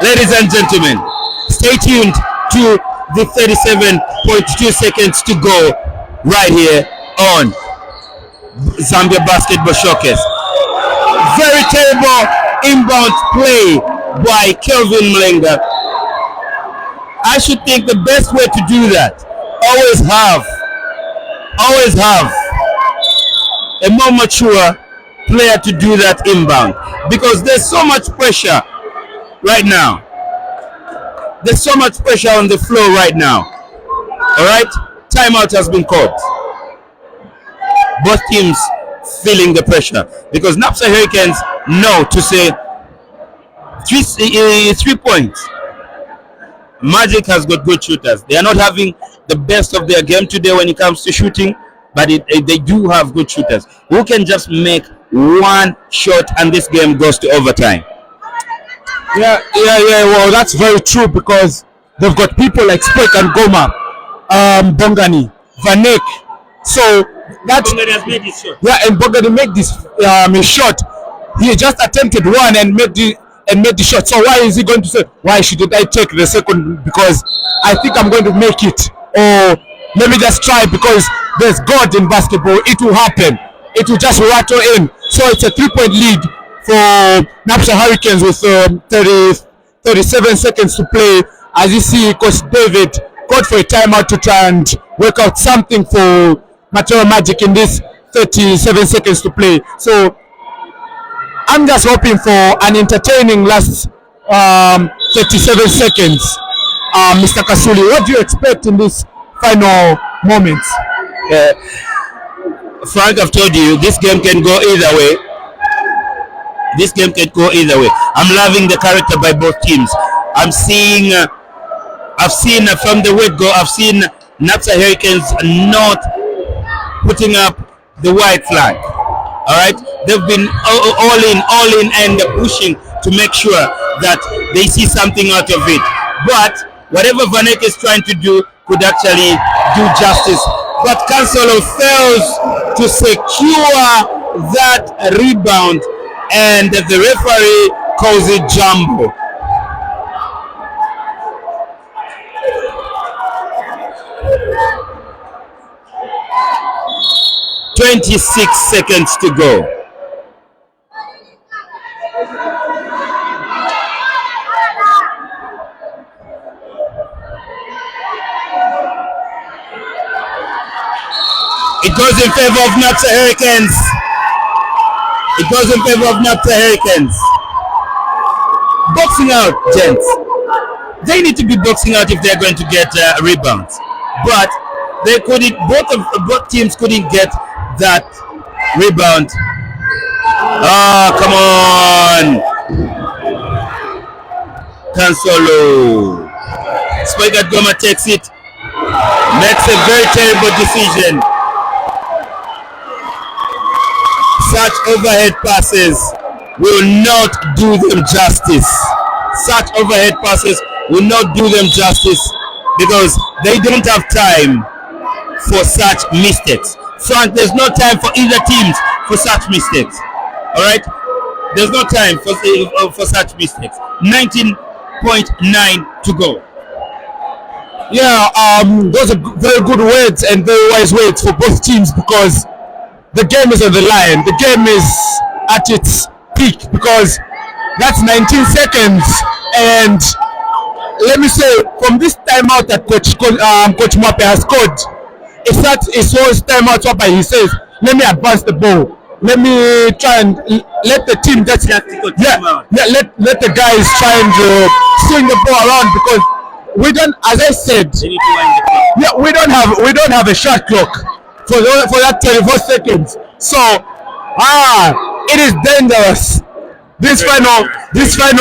Ladies and gentlemen, stay tuned to the 37.2 seconds to go right here on Zambia Basketball Showcase. Very terrible inbound play by Kelvin Mlenga. I should think the best way to do that, always have a more mature player to do that inbound, because there's so much pressure right now. There's so much pressure on the floor right now. All right, timeout has been called. Both teams feeling the pressure because Napsa Hurricanes know to say 3 points. Magic has got good shooters. They are not having the best of their game today when it comes to shooting, but they do have good shooters who can just make one shot and this game goes to overtime. Yeah. Well, that's very true because they've got people like Spike and Goma, Bongani, Vanek. So that's Bongani has made his shot. Yeah, and Bongani made this shot. He just attempted one and made the shot. So why is he going to say, why shouldn't I take the second? Because I think I'm going to make it, or let me just try because there's God in basketball. It will happen. It will just rattle in. So it's a 3-point lead for Napsa Hurricanes with 37 seconds to play. As you see, Coach David called for a timeout to try and work out something for Matero Magic in this 37 seconds to play. So I'm just hoping for an entertaining last 37 seconds. Mr. Kasuli, what do you expect in this final moments? Frank, I've told you, this game can go either way. This game can go either way. I'm loving the character by both teams. I've seen from the word go, I've seen Napsa Hurricanes not putting up the white flag. All right, they've been all in, and pushing to make sure that they see something out of it. But whatever Vanek is trying to do could actually do justice. But Cancelo fails to secure that rebound, and the referee calls it jumbo. "26 seconds to go." It goes in favor of Napsa Hurricanes. It goes in favor of Napsa Hurricanes. Boxing out, gents. They need to be boxing out if they're going to get rebounds. But they couldn't. Both teams couldn't get that rebound. Ah, come on, Cancelo. Spike Goma takes it. Makes a very terrible decision. Such overhead passes will not do them justice. Such overhead passes will not do them justice because they don't have time for such mistakes. Frank, there's no time for either teams for such mistakes. All right? There's no time for such mistakes. 19.9 to go. Yeah, those are very good words and very wise words for both teams because the game is on the line. The game is at its peak because that's 19 seconds. And let me say, from this timeout that Coach Mwape has scored, if that is his timeout, he says, let me advance the ball. Let me try and let the team let the guys try and swing the ball around because we don't, as I said, we don't have a shot clock. for that 24 seconds. So it is dangerous. This final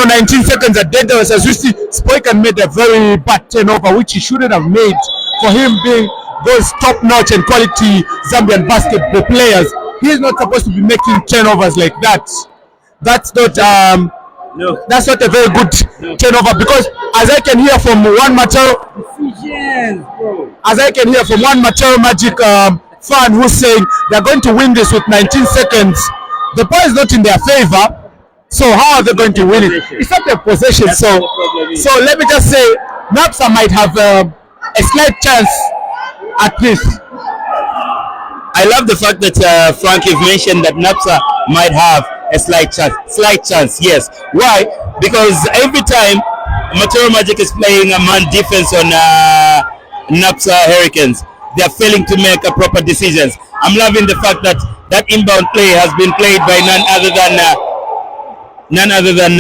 19 seconds are dangerous. As you see, Spoikan made a very bad turnover, which he shouldn't have made for him being those top-notch and quality Zambian basketball players. He's not supposed to be making turnovers like that. That's not that's not a very good turnover, because as I can hear from one Matero Magic fan who's saying they're going to win this with 19 seconds. The ball is not in their favor. So how are they going to win it? It's not a possession. So let me just say, Napsa might have a slight chance at this. I love the fact that Frank, you've mentioned that Napsa might have a slight chance. Yes. Why? Because every time Matero Magic is playing a man defense on Napsa Hurricanes, they are failing to make proper decisions. I'm loving the fact that that inbound play has been played by none other than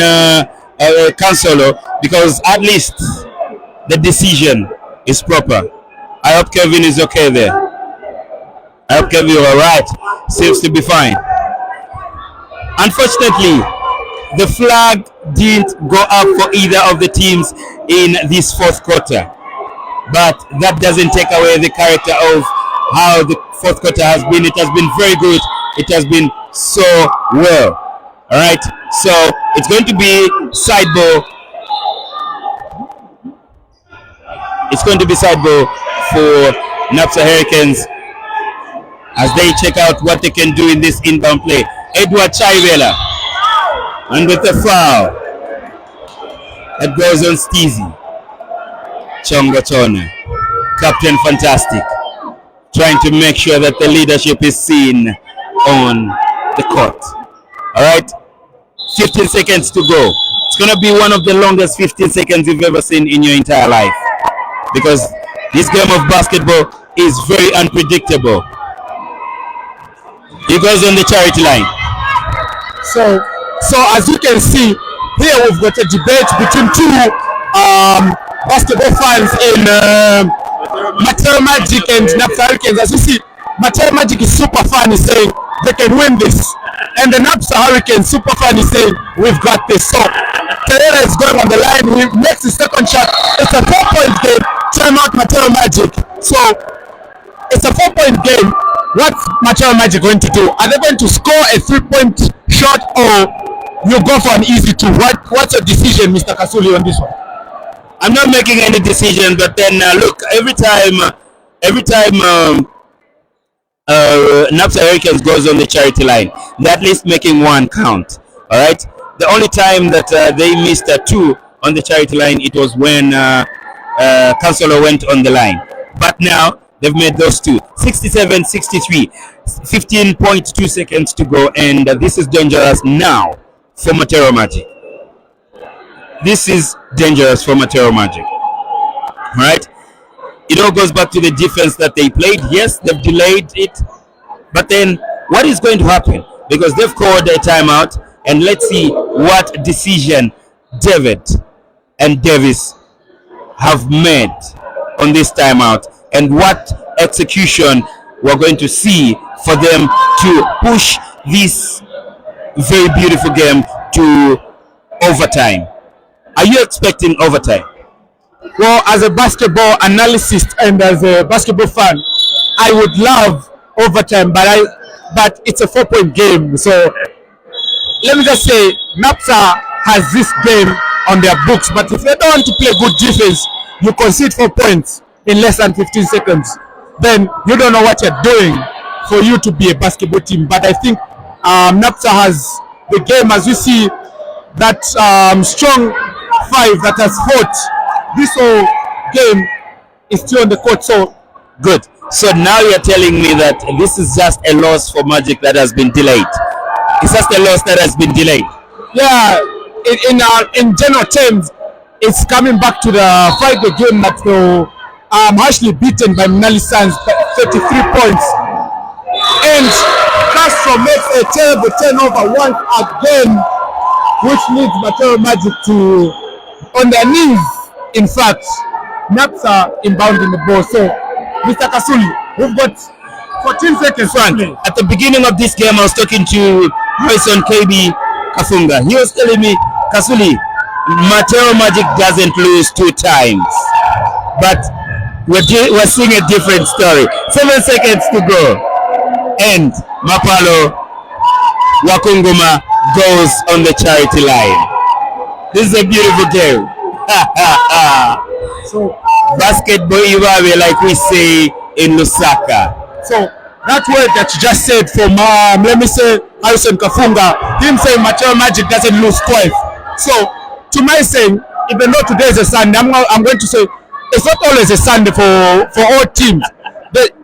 Cancelo, because at least the decision is proper. I hope Kevin is okay there. I hope Kevin is alright. Seems to be fine. Unfortunately, the flag didn't go up for either of the teams in this fourth quarter. But that doesn't take away the character of how the fourth quarter has been. It has been very good. It has been so well. All right, so it's going to be side ball. It's going to be side ball for Napsa Hurricanes as they check out what they can do in this inbound play. Edward Chaivela, and with the foul, it goes on Steezy. Chonga Chona, Captain Fantastic, trying to make sure that the leadership is seen on the court. All right, 15 seconds to go. It's going to be one of the longest 15 seconds you've ever seen in your entire life, because this game of basketball is very unpredictable. He goes on the charity line. So as you can see, here we've got a debate between two basketball fans in Matero Magic and Napsa Hurricanes. As you see, Matero Magic is super fan, is saying they can win this, and the Napsa Hurricanes super fan is saying we've got this. So Pereira is going on the line. He makes his second shot. It's a 4-point game. Time out Matero Magic. So it's a 4-point game. What's Matero Magic going to do? Are they going to score a 3-point shot, or you go for an easy two? What's your decision, Mr. Kasuli, on this one? I'm not making any decision, but then look, every time Napsa Hurricanes goes on the charity line, they're at least making one count. All right. The only time that they missed two on the charity line, it was when Cancelo went on the line. But now they've made those two. 67-63, 15.2 seconds to go, and this is dangerous now for Matero Magic. This is dangerous for Matero Magic. All right. It all goes back to the defense that they played. Yes, they've delayed it, but then what is going to happen? Because they've called a timeout, and let's see what decision David and Davis have made on this timeout, and what execution we're going to see for them to push this very beautiful game to overtime. Are you expecting overtime? Well, as a basketball analyst and as a basketball fan, I would love overtime, but it's a 4-point game. So let me just say, Napsa has this game on their books, but if they don't want to play good defense, you concede 4 points in less than 15 seconds, then you don't know what you're doing for you to be a basketball team. But I think Napsa has the game, as you see, that strong five that has fought this whole game is still on the court. So good. So now you're telling me that this is just a loss for Magic that has been delayed. It's just a loss that has been delayed. Yeah, in general terms, it's coming back to the Friday game that they were harshly beaten by Minali Suns, 33 points. And Castro makes a terrible turnover once again, which leads Matero Magic to on their knees. In fact, Napsa inbounding the ball. So, Mr. Kasuli, we've got 14 seconds. Frank, at the beginning of this game, I was talking to Harrison KB Kafunga. He was telling me, Kasuli, Matero Magic doesn't lose 2 times. But we're seeing a different story. 7 seconds to go. And Mapalo Wakunguma goes on the charity line. This is a beautiful game. So Basketball Iwawe, like we say in Lusaka. So that word that you just said from let me say Harrison Kafunga, him saying Matero Magic doesn't lose twice. So to my saying, even though today is a Sunday, I'm going to say it's not always a Sunday for all teams.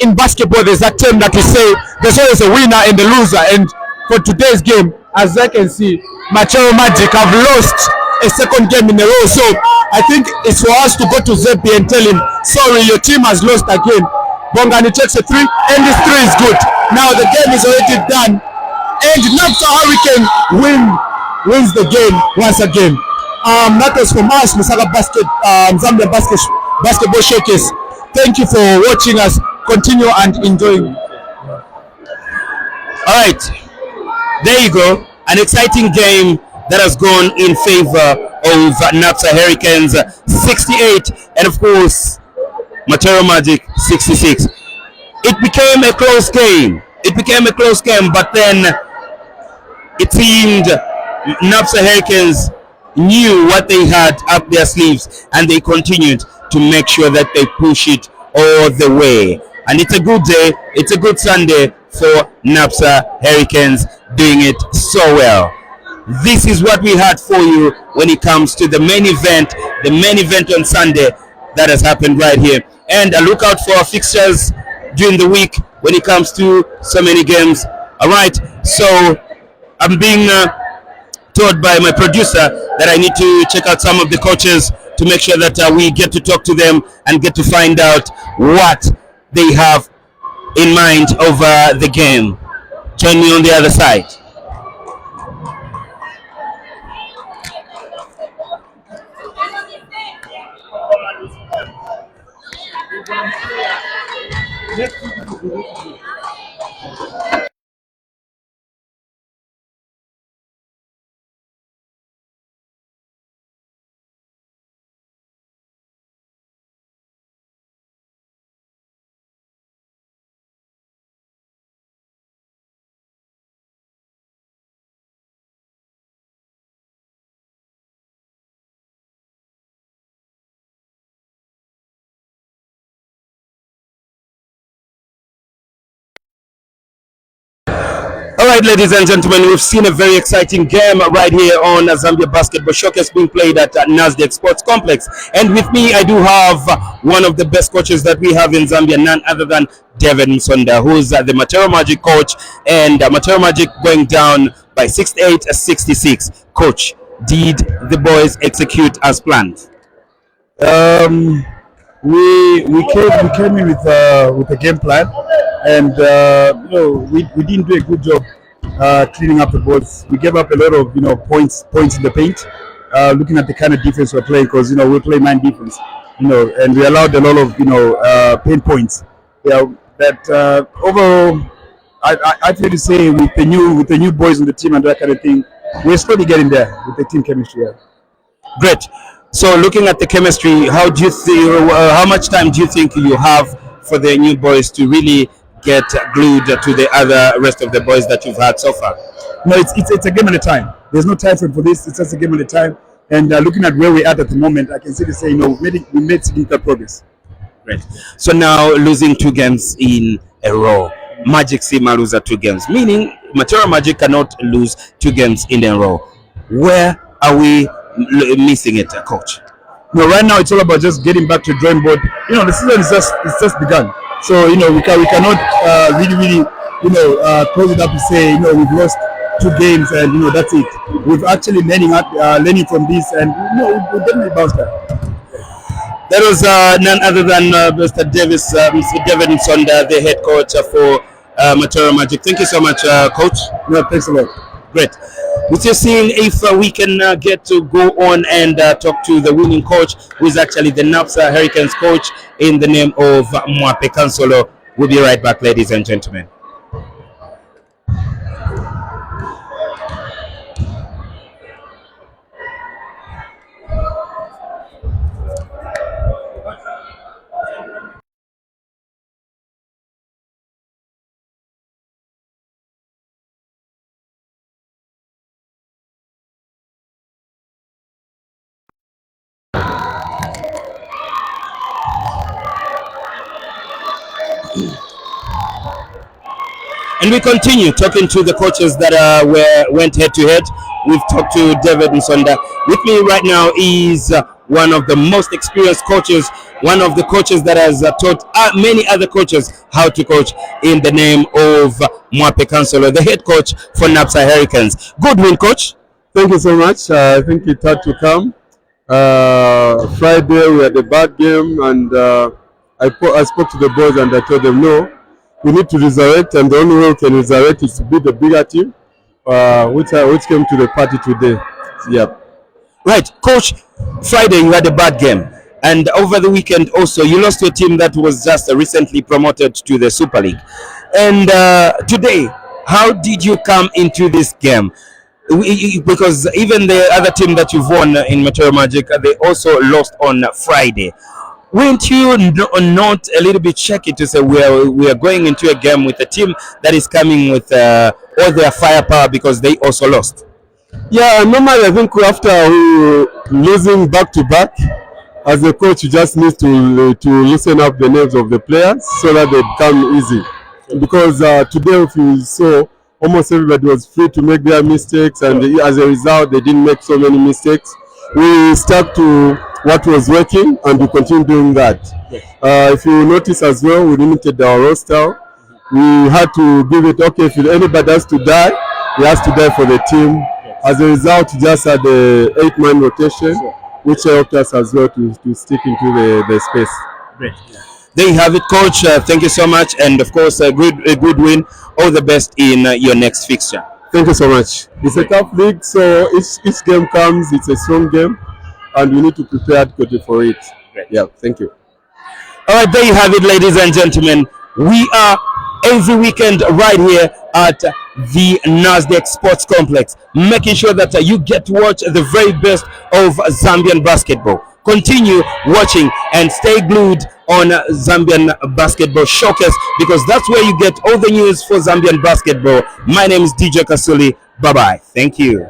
In basketball, there's that term that we say there's always a winner and a loser. And for today's game, as I can see, Matero Magic have lost a second game in a row. So I think it's for us to go to Zepi and tell him, sorry, your team has lost again. Bongani takes a 3, and this 3 is good. Now the game is already done, and Napsa Hurricane wins the game once again. That was from us, Lusaka Zambia Basketball Showcase. Thank you for watching us. Continue and enjoying. All right, there you go. An exciting game that has gone in favor of Napsa Hurricanes 68, and of course Matero Magic 66. It became a close game. But then it seemed Napsa Hurricanes knew what they had up their sleeves, and they continued to make sure that they push it all the way. And it's a good day. It's a good Sunday for Napsa Hurricanes doing it so well. This is what we had for you when it comes to the main event on Sunday that has happened right here. And look out for our fixtures during the week when it comes to so many games. All right, so I'm being told by my producer that I need to check out some of the coaches to make sure that we get to talk to them and get to find out what they have in mind over the game. Join me on the other side. All right, ladies and gentlemen, we've seen a very exciting game right here on Zambia Basketball Showcase being played at Nasdaq Sports Complex. And with me, I do have one of the best coaches that we have in Zambia, none other than David Nsonda, who is the Matero Magic coach, and Matero Magic going down by 68-66. Coach, did the boys execute as planned? We came in with a game plan, and we didn't do a good job cleaning up the boards. We gave up a lot of points in the paint. Looking at the kind of defense we're playing, because we play man defense, and we allowed a lot of paint points. Yeah, that overall, I feel to say with the new boys in the team and that kind of thing, we're slowly getting there with the team chemistry. Yeah. Great. So looking at the chemistry, how do you feel? How much time do you think you have for the new boys to really get glued to the rest of the boys that you've had so far? No, it's a game at a time. There's no time frame for this. It's just a game at a time. And looking at where we're at the moment, I can see to say, we made significant progress. Great. So now losing 2 games in a row. Magic Sima lose 2 games, meaning Matero Magic cannot lose 2 games in a row. Where are we missing it, coach? No, right now it's all about just getting back to the drawing board. The season is just begun. So we cannot really close it up to say we've lost 2 games and that's it. We've actually learning from this, and we'll definitely bounce back. That was none other than Mr. David Nsonda, the head coach for Matero Magic. Thank you so much, coach. No, thanks a lot. Great. We're just seeing if we can get to go on and talk to the winning coach, who is actually the Napsa Hurricanes coach in the name of Mwape Kansolo. We'll be right back, ladies and gentlemen. And we continue talking to the coaches that went head to head. We've talked to David Nsonda. With me right now is one of the most experienced coaches, one of the coaches that has taught many other coaches how to coach, in the name of Mwape Councilor, the head coach for Napsa Hurricanes. Good win, coach. Thank you so much. I think it had to come. Friday we had a bad game, and I spoke to the boys and I told them, no, we need to resurrect, and the only way we can resurrect is to beat the bigger team, which came to the party today. Yep. Right, coach. Friday you had a bad game, and over the weekend also you lost to a team that was just recently promoted to the Super League. And today, how did you come into this game? Because even the other team that you've won in Matero Magic, they also lost on Friday. Weren't you not a little bit shaky to say we are going into a game with a team that is coming with all their firepower because they also lost? Yeah, normally I think after losing back to back, as a coach, you just need to loosen up the nerves of the players so that they become easy. Because today, if you saw, almost everybody was free to make their mistakes, and as a result, they didn't make so many mistakes. We stuck to what was working, and we continue doing that. If you notice as well, we limited our roster. We had to give it, okay, if anybody has to die, he has to die for the team. As a result, we just had the 8-man rotation, which helped us as well to stick into the space. Great. There you have it, coach. Thank you so much, and of course, a good win. All the best in your next fixture. Thank you so much. It's a tough league, so each game comes, it's a strong game, and we need to prepare adequately for it. Great. Yeah, thank you. All right, there you have it, ladies and gentlemen. We are every weekend right here at the Nasdaq Sports Complex, making sure that you get to watch the very best of Zambian basketball. Continue watching and stay glued on Zambian Basketball Showcase, because that's where you get all the news for Zambian basketball. My name is DJ Kasuli. Bye-bye. Thank you.